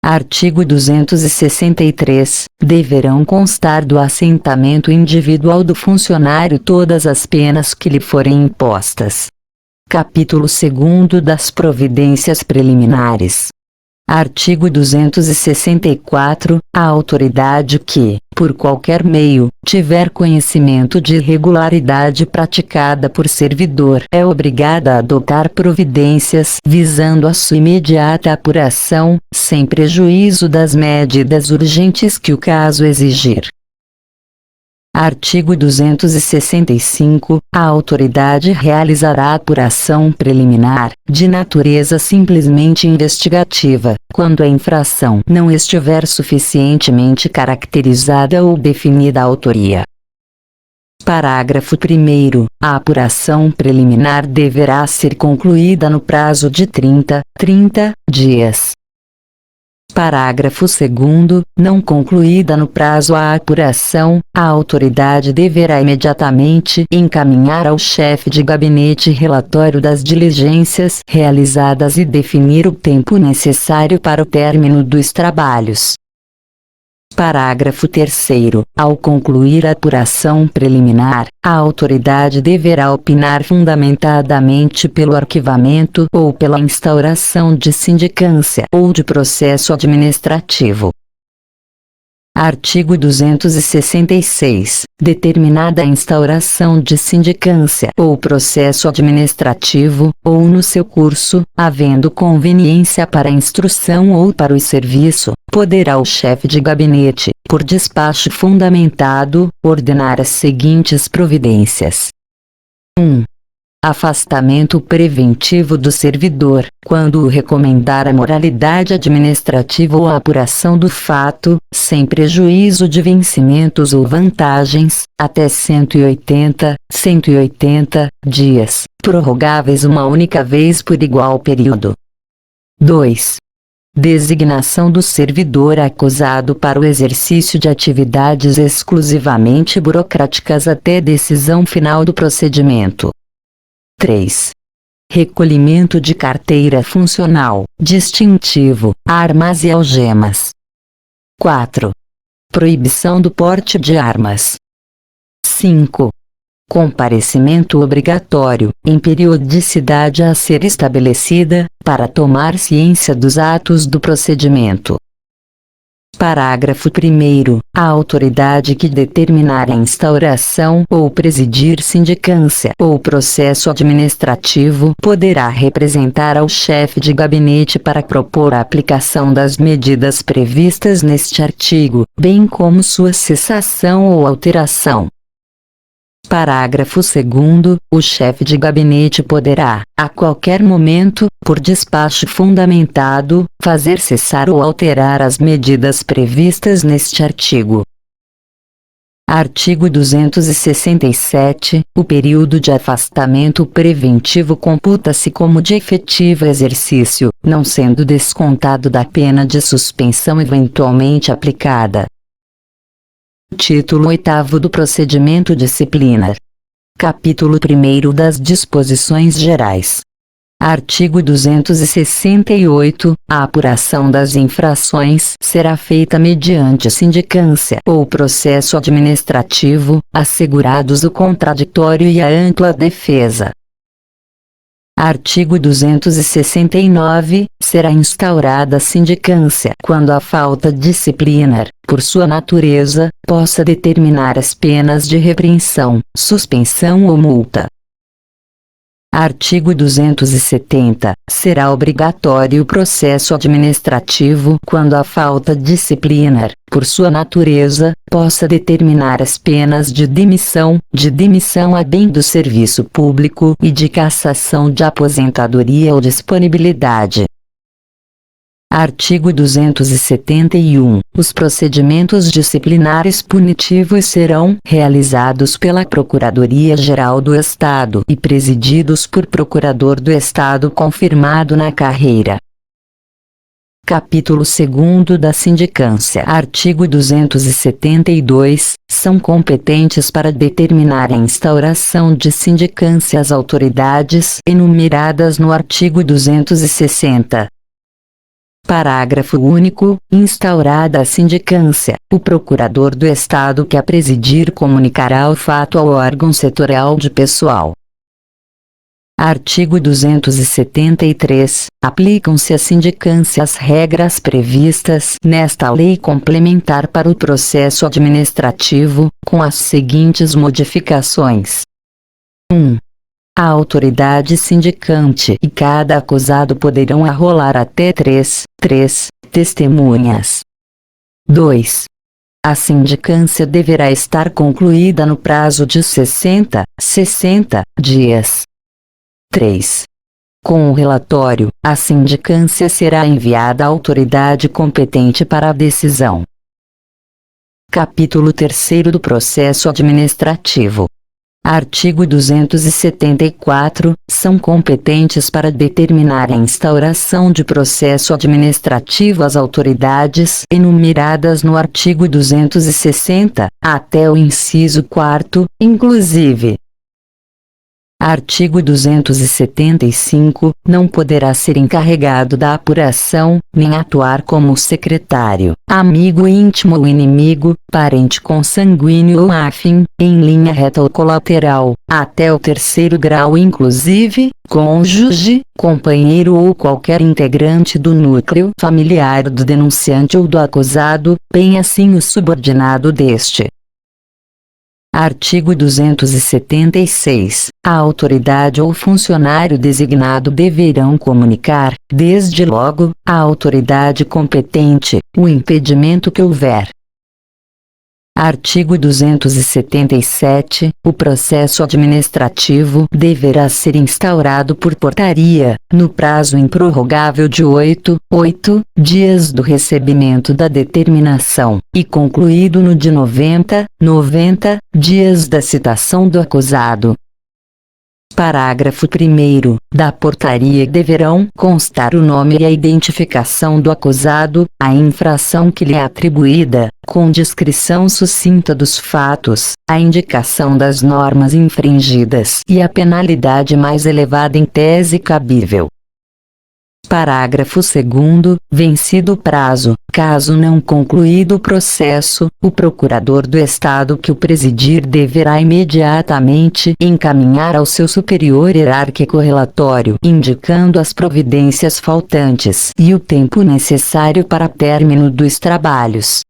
Artigo 263. Deverão constar do assentamento individual do funcionário todas as penas que lhe forem impostas. Capítulo 2º das providências preliminares. Artigo 264. A autoridade que, por qualquer meio, tiver conhecimento de irregularidade praticada por servidor é obrigada a adotar providências visando a sua imediata apuração, sem prejuízo das medidas urgentes que o caso exigir. Artigo 265. A autoridade realizará apuração preliminar, de natureza simplesmente investigativa, quando a infração não estiver suficientemente caracterizada ou definida a autoria. Parágrafo 1º. A apuração preliminar deverá ser concluída no prazo de 30 dias. Parágrafo 2º. Não concluída no prazo a apuração, a autoridade deverá imediatamente encaminhar ao chefe de gabinete relatório das diligências realizadas e definir o tempo necessário para o término dos trabalhos. Parágrafo 3º. Ao concluir a apuração preliminar, a autoridade deverá opinar fundamentadamente pelo arquivamento ou pela instauração de sindicância ou de processo administrativo. Artigo 266. Determinada a instauração de sindicância ou processo administrativo, ou no seu curso, havendo conveniência para a instrução ou para o serviço, poderá o chefe de gabinete, por despacho fundamentado, ordenar as seguintes providências. 1. Afastamento preventivo do servidor, quando o recomendar a moralidade administrativa ou a apuração do fato, sem prejuízo de vencimentos ou vantagens, até 180 dias, prorrogáveis uma única vez por igual período. 2. Designação do servidor acusado para o exercício de atividades exclusivamente burocráticas até decisão final do procedimento. 3. Recolhimento de carteira funcional, distintivo, armas e algemas. 4. Proibição do porte de armas. 5. Comparecimento obrigatório, em periodicidade a ser estabelecida, para tomar ciência dos atos do procedimento. Parágrafo 1º. A autoridade que determinar a instauração ou presidir sindicância ou processo administrativo poderá representar ao chefe de gabinete para propor a aplicação das medidas previstas neste artigo, bem como sua cessação ou alteração. Parágrafo 2º. O chefe de gabinete poderá, a qualquer momento, por despacho fundamentado, fazer cessar ou alterar as medidas previstas neste artigo. Artigo 267. O período de afastamento preventivo computa-se como de efetivo exercício, não sendo descontado da pena de suspensão eventualmente aplicada. Título 8º do Procedimento Disciplinar. Capítulo 1º das Disposições Gerais. Artigo 268. A apuração das infrações será feita mediante sindicância ou processo administrativo, assegurados o contraditório e a ampla defesa. Artigo 269. Será instaurada a sindicância quando a falta disciplinar, por sua natureza, possa determinar as penas de repreensão, suspensão ou multa. Artigo 270. Será obrigatório o processo administrativo quando a falta disciplinar, por sua natureza, possa determinar as penas de demissão a bem do serviço público e de cassação de aposentadoria ou disponibilidade. Artigo 271. Os procedimentos disciplinares punitivos serão realizados pela Procuradoria-Geral do Estado e presididos por Procurador do Estado confirmado na carreira. Capítulo 2º da Sindicância. Artigo 272. São competentes para determinar a instauração de sindicância as autoridades enumeradas no artigo 260. Parágrafo único. Instaurada a sindicância, o Procurador do Estado que a presidir comunicará o fato ao órgão setorial de pessoal. Artigo 273. Aplicam-se à sindicância as regras previstas nesta lei complementar para o processo administrativo, com as seguintes modificações. 1. A autoridade sindicante e cada acusado poderão arrolar até três testemunhas. 2. A sindicância deverá estar concluída no prazo de 60 dias. 3. Com o relatório, a sindicância será enviada à autoridade competente para a decisão. Capítulo 3º do Processo Administrativo. Artigo 274. São competentes para determinar a instauração de processo administrativo as autoridades enumeradas no artigo 260, até o inciso 4º, inclusive. Artigo 275. Não poderá ser encarregado da apuração, nem atuar como secretário, amigo íntimo ou inimigo, parente consanguíneo ou afim, em linha reta ou colateral, até o 3º grau inclusive, cônjuge, companheiro ou qualquer integrante do núcleo familiar do denunciante ou do acusado, bem assim o subordinado deste. Artigo 276. A autoridade ou funcionário designado deverão comunicar, desde logo, à autoridade competente, o impedimento que houver. Artigo 277. O processo administrativo deverá ser instaurado por portaria, no prazo improrrogável de 8 dias do recebimento da determinação, e concluído no de 90 dias da citação do acusado. Parágrafo 1º. Da portaria deverão constar o nome e a identificação do acusado, a infração que lhe é atribuída, com descrição sucinta dos fatos, a indicação das normas infringidas e a penalidade mais elevada em tese cabível. Parágrafo 2º. Vencido o prazo, caso não concluído o processo, o procurador do Estado que o presidir deverá imediatamente encaminhar ao seu superior hierárquico relatório indicando as providências faltantes e o tempo necessário para término dos trabalhos.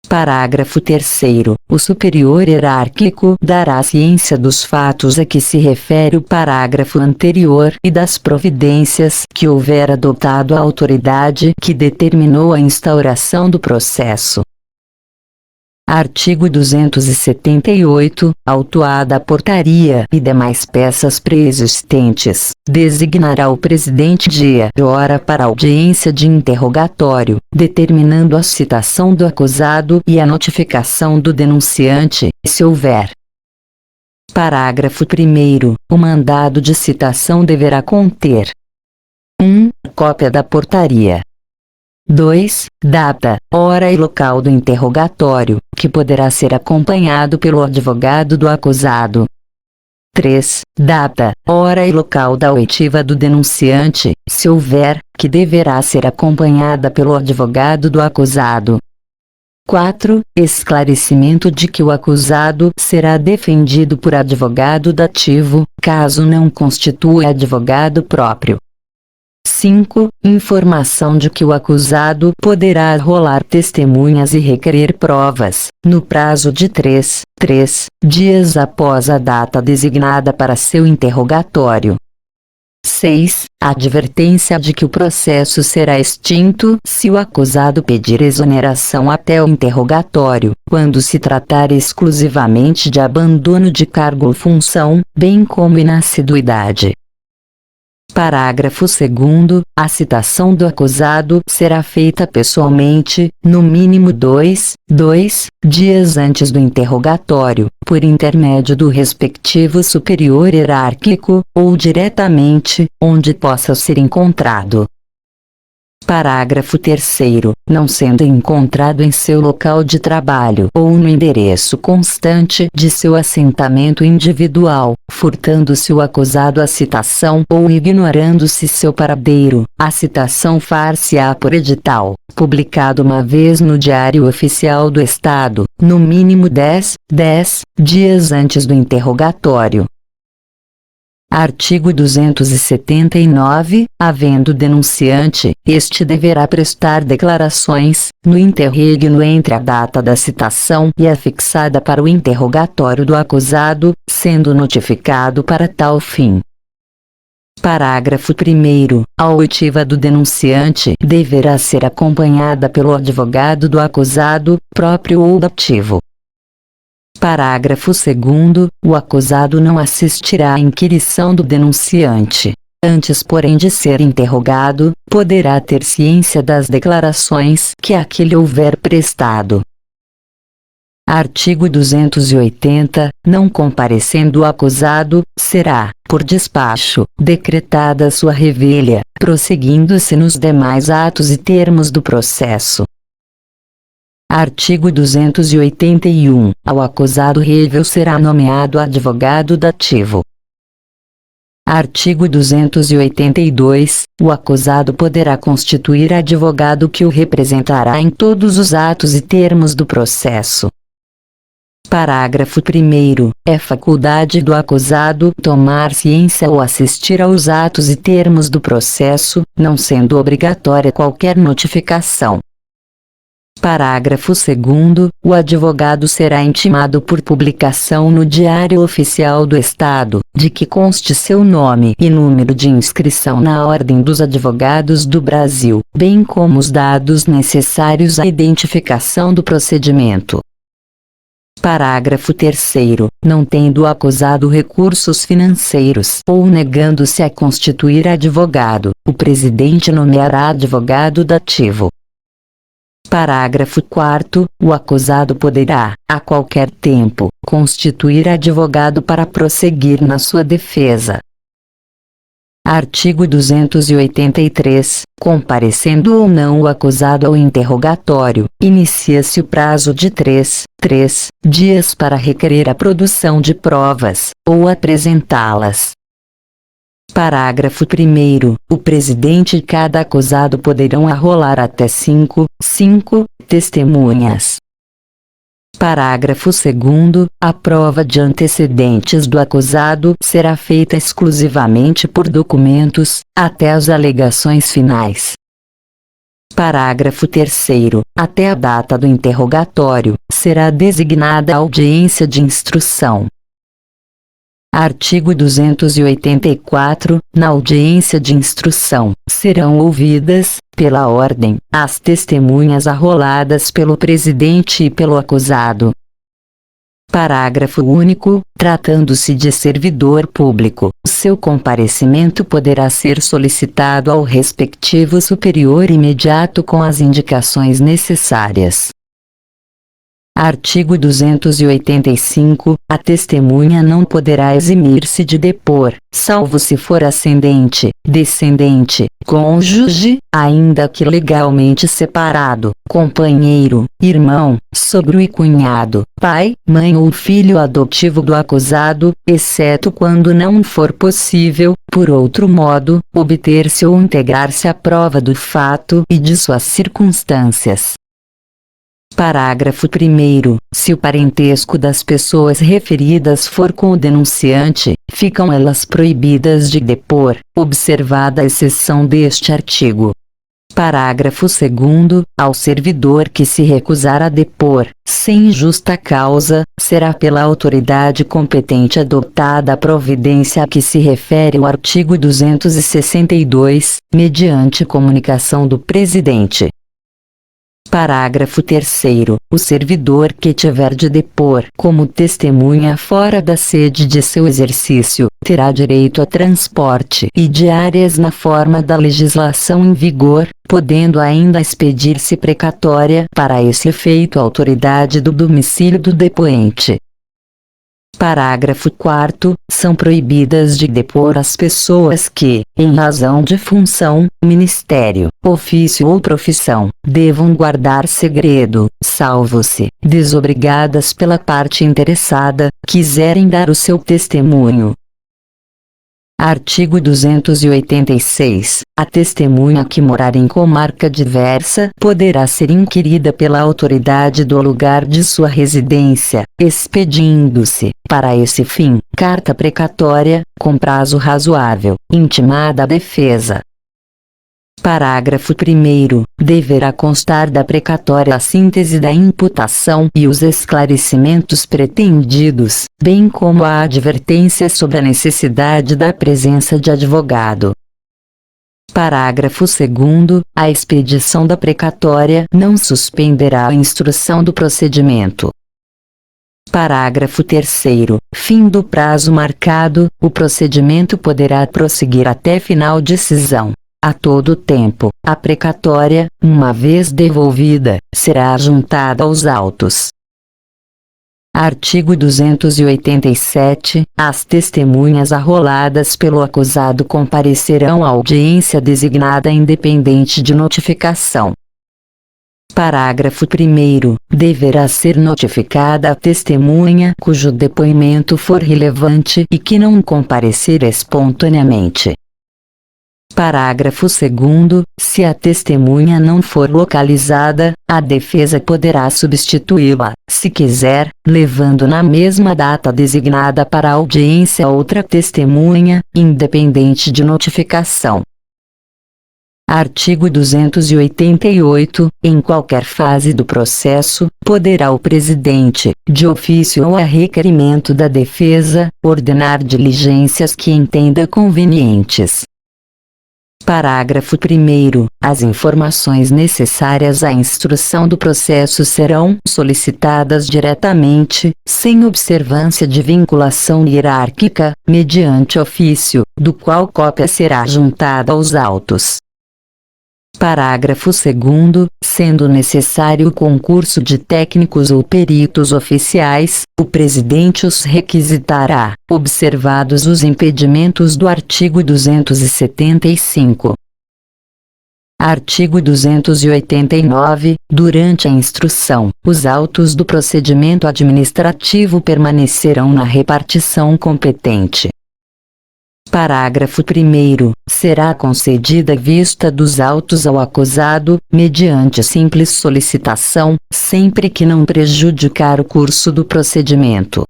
Parágrafo 3º. O superior hierárquico dará ciência dos fatos a que se refere o parágrafo anterior e das providências que houver adotado a autoridade que determinou a instauração do processo. Artigo 278. Autuada a portaria e demais peças preexistentes, designará o presidente dia e hora para audiência de interrogatório, determinando a citação do acusado e a notificação do denunciante, se houver. Parágrafo 1º. O mandado de citação deverá conter: 1. Cópia da portaria. 2. Data, hora e local do interrogatório, que poderá ser acompanhado pelo advogado do acusado. 3. Data, hora e local da oitiva do denunciante, se houver, que deverá ser acompanhada pelo advogado do acusado. 4. Esclarecimento de que o acusado será defendido por advogado dativo, caso não constitua advogado próprio. 5. Informação de que o acusado poderá arrolar testemunhas e requerer provas, no prazo de 3 dias após a data designada para seu interrogatório. 6. Advertência de que o processo será extinto se o acusado pedir exoneração até o interrogatório, quando se tratar exclusivamente de abandono de cargo ou função, bem como inassiduidade. Parágrafo 2º. A citação do acusado será feita pessoalmente, no mínimo 2 dias antes do interrogatório, por intermédio do respectivo superior hierárquico, ou diretamente, onde possa ser encontrado. Parágrafo 3º. Não sendo encontrado em seu local de trabalho ou no endereço constante de seu assentamento individual, furtando-se o acusado à citação ou ignorando-se seu paradeiro, a citação far-se-á por edital, publicado uma vez no Diário Oficial do Estado, no mínimo 10 dias antes do interrogatório. Artigo 279. Havendo denunciante, este deverá prestar declarações, no interregno entre a data da citação e a fixada para o interrogatório do acusado, sendo notificado para tal fim. Parágrafo 1º. A oitiva do denunciante deverá ser acompanhada pelo advogado do acusado, próprio ou dativo. Parágrafo 2º. O acusado não assistirá à inquirição do denunciante. Antes, porém, de ser interrogado, poderá ter ciência das declarações que aquele houver prestado. Artigo 280. Não comparecendo o acusado, será, por despacho, decretada sua revelia, prosseguindo-se nos demais atos e termos do processo. Artigo 281. Ao acusado rével será nomeado advogado dativo. Artigo 282. O acusado poderá constituir advogado que o representará em todos os atos e termos do processo. Parágrafo 1º. É faculdade do acusado tomar ciência ou assistir aos atos e termos do processo, não sendo obrigatória qualquer notificação. Parágrafo 2º. O advogado será intimado por publicação no Diário Oficial do Estado, de que conste seu nome e número de inscrição na Ordem dos Advogados do Brasil, bem como os dados necessários à identificação do procedimento. Parágrafo 3º. Não tendo o acusado recursos financeiros ou negando-se a constituir advogado, o presidente nomeará advogado dativo. Parágrafo 4º. O acusado poderá, a qualquer tempo, constituir advogado para prosseguir na sua defesa. Artigo 283. Comparecendo ou não o acusado ao interrogatório, inicia-se o prazo de 3 dias para requerer a produção de provas, ou apresentá-las. Parágrafo 1º. O presidente e cada acusado poderão arrolar até 5 testemunhas. Parágrafo 2º. A prova de antecedentes do acusado será feita exclusivamente por documentos, até as alegações finais. Parágrafo 3º. Até a data do interrogatório, será designada a audiência de instrução. Artigo 284. Na audiência de instrução, serão ouvidas, pela ordem, as testemunhas arroladas pelo presidente e pelo acusado. Parágrafo único. Tratando-se de servidor público, seu comparecimento poderá ser solicitado ao respectivo superior imediato com as indicações necessárias. Artigo 285. A testemunha não poderá eximir-se de depor, salvo se for ascendente, descendente, cônjuge, ainda que legalmente separado, companheiro, irmão, sogro e cunhado, pai, mãe ou filho adotivo do acusado, exceto quando não for possível, por outro modo, obter-se ou integrar-se à prova do fato e de suas circunstâncias. Parágrafo 1º. Se o parentesco das pessoas referidas for com o denunciante, ficam elas proibidas de depor, observada a exceção deste artigo. Parágrafo 2º. Ao servidor que se recusar a depor, sem justa causa, será pela autoridade competente adotada a providência a que se refere o artigo 262, mediante comunicação do presidente. Parágrafo 3º. O servidor que tiver de depor como testemunha fora da sede de seu exercício, terá direito a transporte e diárias na forma da legislação em vigor, podendo ainda expedir-se precatória para esse efeito à autoridade do domicílio do depoente. Parágrafo 4º. São proibidas de depor as pessoas que, em razão de função, ministério, ofício ou profissão, devam guardar segredo, salvo-se, desobrigadas pela parte interessada, quiserem dar o seu testemunho. Artigo 286. A testemunha que morar em comarca diversa poderá ser inquirida pela autoridade do lugar de sua residência, expedindo-se, para esse fim, carta precatória, com prazo razoável, intimada à defesa. Parágrafo 1º. Deverá constar da precatória a síntese da imputação e os esclarecimentos pretendidos, bem como a advertência sobre a necessidade da presença de advogado. Parágrafo 2º. A expedição da precatória não suspenderá a instrução do procedimento. Parágrafo 3º. Fim do prazo marcado, o procedimento poderá prosseguir até final decisão. A todo tempo, a precatória, uma vez devolvida, será juntada aos autos. Artigo 287. As testemunhas arroladas pelo acusado comparecerão à audiência designada independente de notificação. Parágrafo 1º. Deverá ser notificada a testemunha cujo depoimento for relevante e que não comparecer espontaneamente. Parágrafo 2º. Se a testemunha não for localizada, a defesa poderá substituí-la, se quiser, levando na mesma data designada para a audiência outra testemunha, independente de notificação. Artigo 288. Em qualquer fase do processo, poderá o presidente, de ofício ou a requerimento da defesa, ordenar diligências que entenda convenientes. Parágrafo 1º. As informações necessárias à instrução do processo serão solicitadas diretamente, sem observância de vinculação hierárquica, mediante ofício, do qual cópia será juntada aos autos. Parágrafo 2º. Sendo necessário o concurso de técnicos ou peritos oficiais, o presidente os requisitará, observados os impedimentos do artigo 275. Artigo 289. Durante a instrução, os autos do procedimento administrativo permanecerão na repartição competente. Parágrafo 1º. Será concedida vista dos autos ao acusado, mediante simples solicitação, sempre que não prejudicar o curso do procedimento.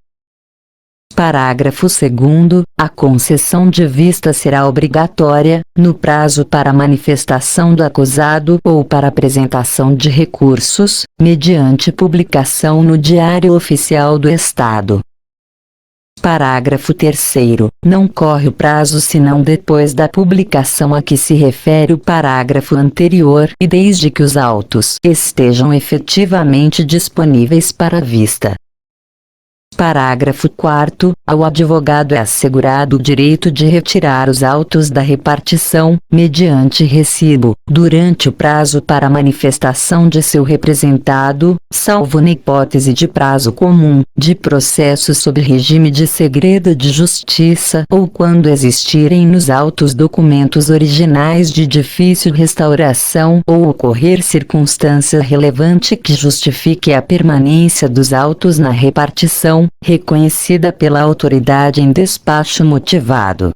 Parágrafo 2º. A concessão de vista será obrigatória, no prazo para manifestação do acusado ou para apresentação de recursos, mediante publicação no Diário Oficial do Estado. Parágrafo 3º. Não corre o prazo senão depois da publicação a que se refere o parágrafo anterior e desde que os autos estejam efetivamente disponíveis para vista. Parágrafo 4º. Ao advogado é assegurado o direito de retirar os autos da repartição, mediante recibo, durante o prazo para manifestação de seu representado, salvo na hipótese de prazo comum, de processo sob regime de segredo de justiça ou quando existirem nos autos documentos originais de difícil restauração ou ocorrer circunstância relevante que justifique a permanência dos autos na repartição, reconhecida pela autoridade em despacho motivado.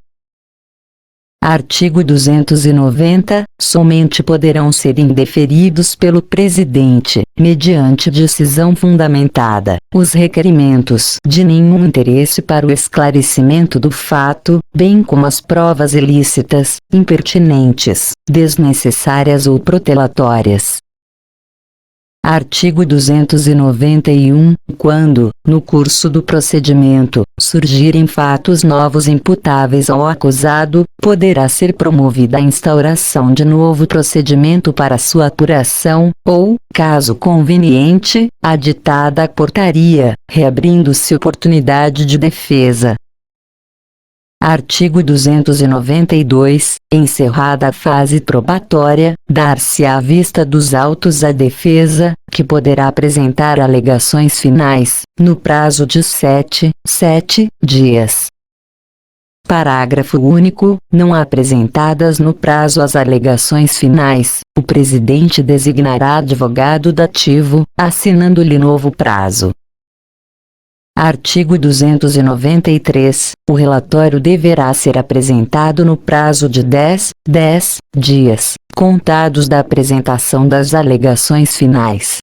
Artigo 290. Somente poderão ser indeferidos pelo presidente, mediante decisão fundamentada, os requerimentos de nenhum interesse para o esclarecimento do fato, bem como as provas ilícitas, impertinentes, desnecessárias ou protelatórias. Artigo 291. Quando, no curso do procedimento, surgirem fatos novos imputáveis ao acusado, poderá ser promovida a instauração de novo procedimento para sua apuração, ou, caso conveniente, aditada a portaria, reabrindo-se oportunidade de defesa. Artigo 292. Encerrada a fase probatória, dar-se-á vista dos autos à defesa, que poderá apresentar alegações finais, no prazo de 7 dias. Parágrafo único. Não apresentadas no prazo as alegações finais, o presidente designará advogado dativo, assinando-lhe novo prazo. Artigo 293. O relatório deverá ser apresentado no prazo de 10 dias, contados da apresentação das alegações finais.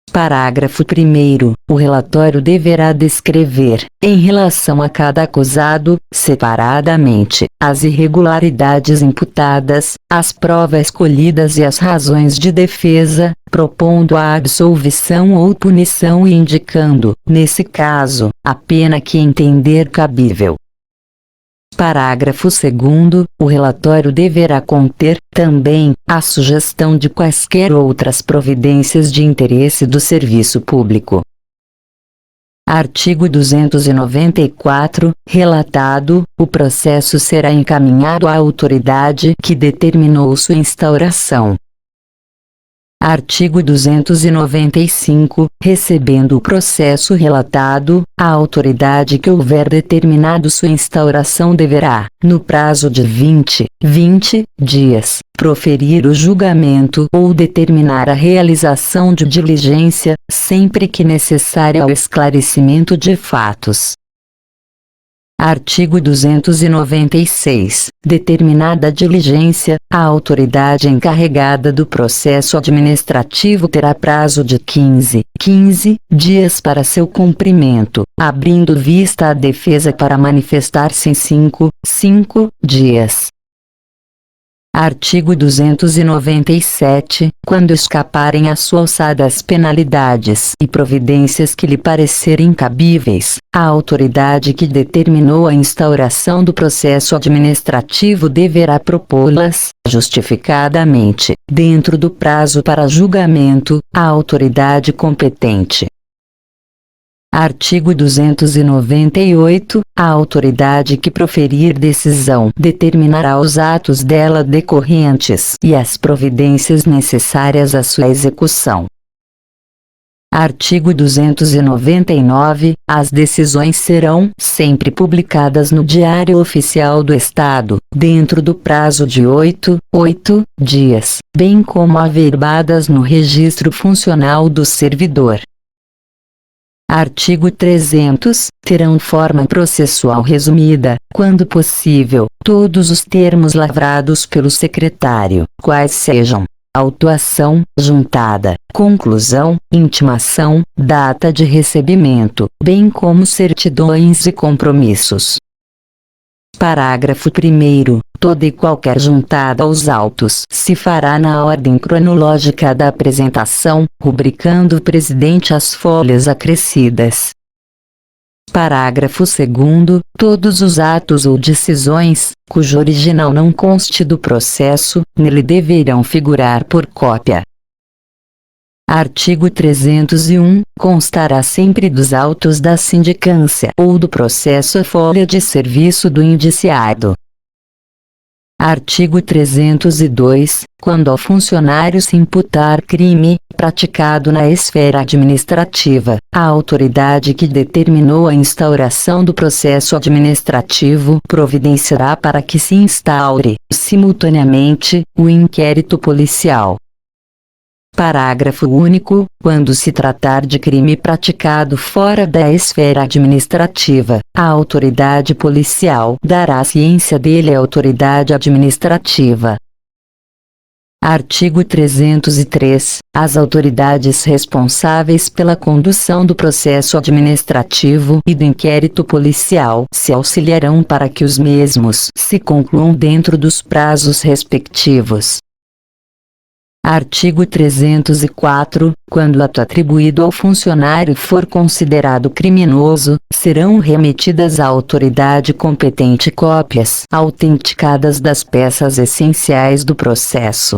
Parágrafo 1º. O relatório deverá descrever, em relação a cada acusado, separadamente, as irregularidades imputadas, as provas escolhidas e as razões de defesa, propondo a absolvição ou punição e indicando, nesse caso, a pena que entender cabível. Parágrafo 2º. O relatório deverá conter, também, a sugestão de quaisquer outras providências de interesse do serviço público. Artigo 294. Relatado, o processo será encaminhado à autoridade que determinou sua instauração. Artigo 295. Recebendo o processo relatado, a autoridade que houver determinado sua instauração deverá, no prazo de 20 dias, proferir o julgamento ou determinar a realização de diligência, sempre que necessária ao esclarecimento de fatos. Artigo 296. Determinada a diligência, a autoridade encarregada do processo administrativo terá prazo de 15 dias para seu cumprimento, abrindo vista à defesa para manifestar-se em 5 dias. Artigo 297. Quando escaparem à sua alçada as penalidades e providências que lhe parecerem cabíveis, a autoridade que determinou a instauração do processo administrativo deverá propô-las, justificadamente, dentro do prazo para julgamento, à autoridade competente. Artigo 298. A autoridade que proferir decisão determinará os atos dela decorrentes e as providências necessárias à sua execução. Artigo 299. As decisões serão sempre publicadas no Diário Oficial do Estado, dentro do prazo de 8 dias, bem como averbadas no Registro Funcional do Servidor. Artigo 300. Terão forma processual resumida, quando possível, todos os termos lavrados pelo secretário, quais sejam: autuação, juntada, conclusão, intimação, data de recebimento, bem como certidões e compromissos. Parágrafo 1º. Toda e qualquer juntada aos autos se fará na ordem cronológica da apresentação, rubricando o presidente as folhas acrescidas. Parágrafo 2º. Todos os atos ou decisões, cujo original não conste do processo, nele deverão figurar por cópia. Artigo 301. Constará sempre dos autos da sindicância ou do processo a folha de serviço do indiciado. Artigo 302. Quando ao funcionário se imputar crime, praticado na esfera administrativa, a autoridade que determinou a instauração do processo administrativo providenciará para que se instaure, simultaneamente, o inquérito policial. Parágrafo único. Quando se tratar de crime praticado fora da esfera administrativa, a autoridade policial dará ciência dele à autoridade administrativa. Artigo 303. As autoridades responsáveis pela condução do processo administrativo e do inquérito policial se auxiliarão para que os mesmos se concluam dentro dos prazos respectivos. Artigo 304. Quando o ato atribuído ao funcionário for considerado criminoso, serão remetidas à autoridade competente cópias autenticadas das peças essenciais do processo.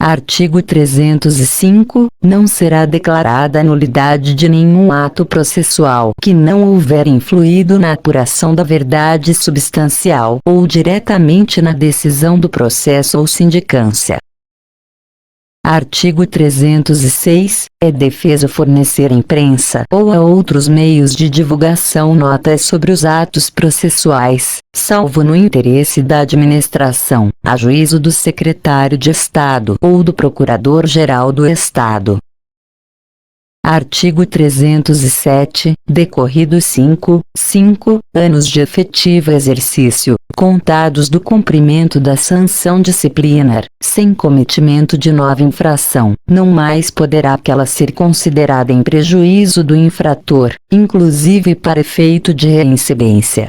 Artigo 305. Não será declarada a nulidade de nenhum ato processual que não houver influído na apuração da verdade substancial ou diretamente na decisão do processo ou sindicância. Artigo 306. É defesa fornecer à imprensa ou a outros meios de divulgação notas sobre os atos processuais, salvo no interesse da administração, a juízo do secretário de Estado ou do Procurador-Geral do Estado. Artigo 307. Decorridos 5 anos de efetivo exercício, contados do cumprimento da sanção disciplinar, sem cometimento de nova infração, não mais poderá aquela ser considerada em prejuízo do infrator, inclusive para efeito de reincidência.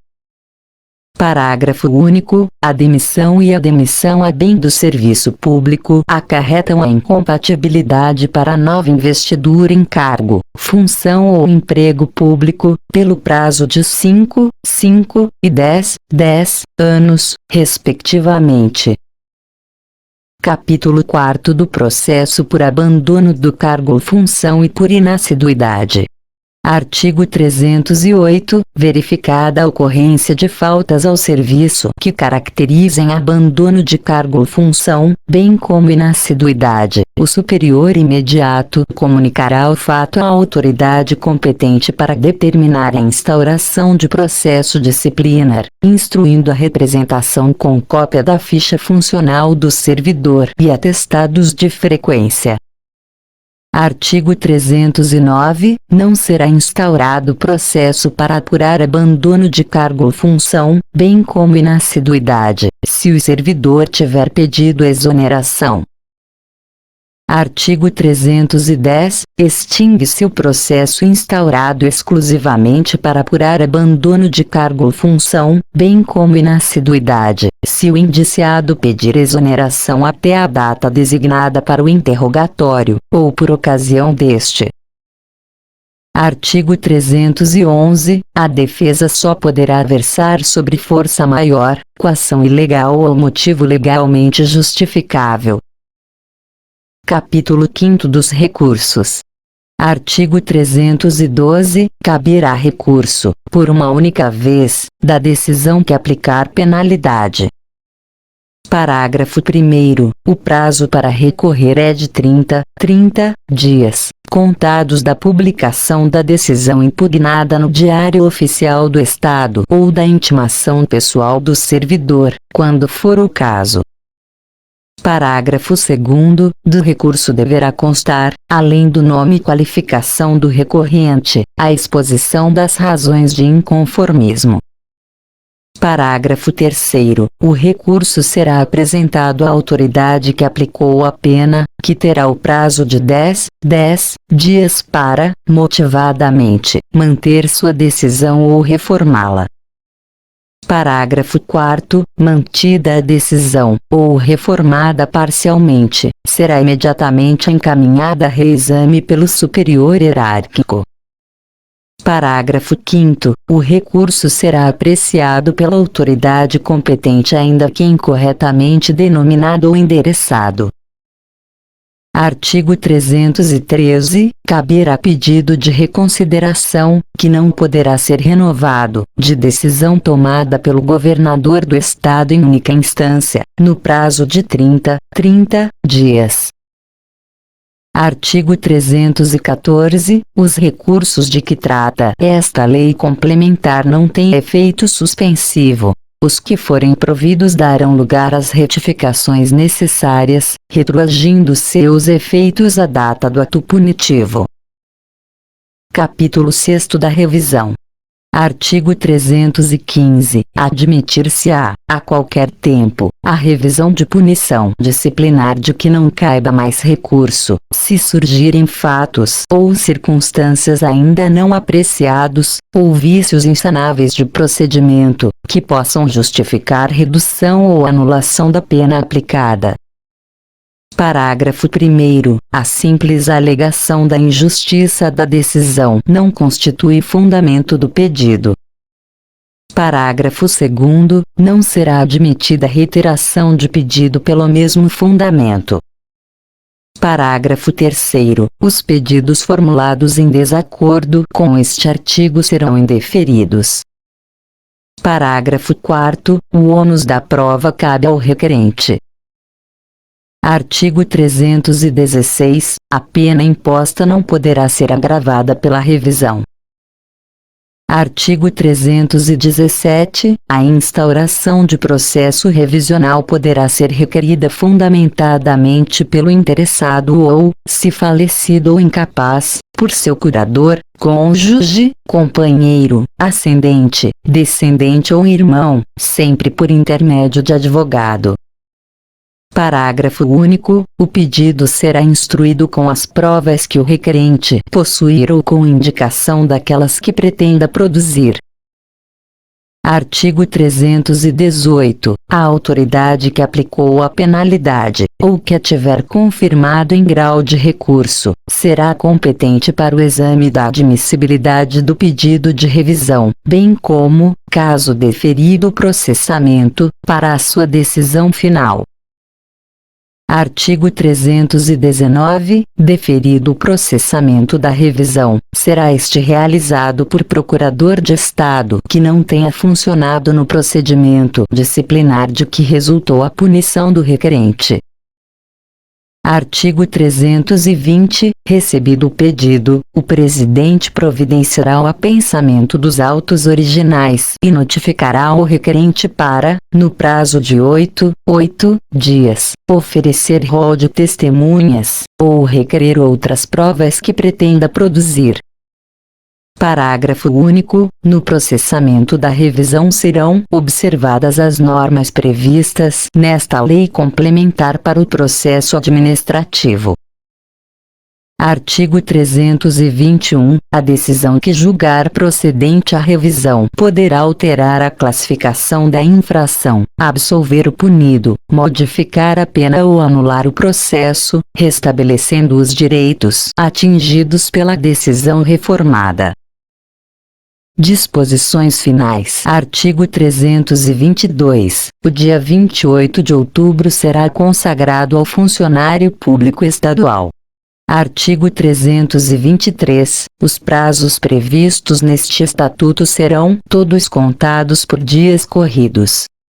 Parágrafo único. A demissão e a demissão a bem do serviço público acarretam a incompatibilidade para nova investidura em cargo, função ou emprego público, pelo prazo de 5 e 10 anos, respectivamente. Capítulo 4 do processo por abandono do cargo ou função e por inassiduidade. Artigo 308. Verificada a ocorrência de faltas ao serviço que caracterizem abandono de cargo ou função, bem como inassiduidade, o superior imediato comunicará o fato à autoridade competente para determinar a instauração de processo disciplinar, instruindo a representação com cópia da ficha funcional do servidor e atestados de frequência. Artigo 309. Não será instaurado processo para apurar abandono de cargo ou função, bem como inassiduidade, se o servidor tiver pedido exoneração. Artigo 310. Extingue-se o processo instaurado exclusivamente para apurar abandono de cargo ou função, bem como inassiduidade, se o indiciado pedir exoneração até a data designada para o interrogatório, ou por ocasião deste. Artigo 311. A defesa só poderá versar sobre força maior, coação ilegal ou motivo legalmente justificável. Capítulo 5 dos recursos. Artigo 312. Caberá recurso, por uma única vez, da decisão que aplicar penalidade. Parágrafo 1º. O prazo para recorrer é de 30 dias, contados da publicação da decisão impugnada no Diário Oficial do Estado ou da intimação pessoal do servidor, quando for o caso. Parágrafo 2º. Do recurso deverá constar, além do nome e qualificação do recorrente, a exposição das razões de inconformismo. Parágrafo 3º. O recurso será apresentado à autoridade que aplicou a pena, que terá o prazo de 10 dias para, motivadamente, manter sua decisão ou reformá-la. Parágrafo 4º. Mantida a decisão, ou reformada parcialmente, será imediatamente encaminhada a reexame pelo superior hierárquico. Parágrafo 5º. O recurso será apreciado pela autoridade competente ainda que incorretamente denominado ou endereçado. Artigo 313. Caberá pedido de reconsideração, que não poderá ser renovado, de decisão tomada pelo governador do Estado em única instância, no prazo de 30 dias. Artigo 314. Os recursos de que trata esta lei complementar não têm efeito suspensivo. Os que forem providos darão lugar às retificações necessárias, retroagindo seus efeitos à data do ato punitivo. Capítulo 6 da revisão. Artigo 315. Admitir-se-á, a qualquer tempo, a revisão de punição disciplinar de que não caiba mais recurso, se surgirem fatos ou circunstâncias ainda não apreciados, ou vícios insanáveis de procedimento, que possam justificar redução ou anulação da pena aplicada. Parágrafo 1º. A simples alegação da injustiça da decisão não constitui fundamento do pedido. Parágrafo 2º. Não será admitida reiteração de pedido pelo mesmo fundamento. Parágrafo 3º. Os pedidos formulados em desacordo com este artigo serão indeferidos. Parágrafo 4º. O ônus da prova cabe ao requerente. Artigo 316. A pena imposta não poderá ser agravada pela revisão. Artigo 317. A instauração de processo revisional poderá ser requerida fundamentadamente pelo interessado ou, se falecido ou incapaz, por seu curador, cônjuge, companheiro, ascendente, descendente ou irmão, sempre por intermédio de advogado. Parágrafo único. O pedido será instruído com as provas que o requerente possuir ou com indicação daquelas que pretenda produzir. Artigo 318. A autoridade que aplicou a penalidade, ou que a tiver confirmado em grau de recurso, será competente para o exame da admissibilidade do pedido de revisão, bem como, caso deferido o processamento, para a sua decisão final. Artigo 319. Deferido o processamento da revisão, será este realizado por procurador de Estado que não tenha funcionado no procedimento disciplinar de que resultou a punição do requerente. Artigo 320. Recebido o pedido, o presidente providenciará o apensamento dos autos originais e notificará ao requerente para, no prazo de 8 dias, oferecer rol de testemunhas, ou requerer outras provas que pretenda produzir. Parágrafo único. No processamento da revisão serão observadas as normas previstas nesta lei complementar para o processo administrativo. Artigo 321. A decisão que julgar procedente a revisão poderá alterar a classificação da infração, absolver o punido, modificar a pena ou anular o processo, restabelecendo os direitos atingidos pela decisão reformada. Disposições finais. Artigo 322. O dia 28 de outubro será consagrado ao funcionário público estadual. Artigo 323. Os prazos previstos neste estatuto serão todos contados por dias corridos.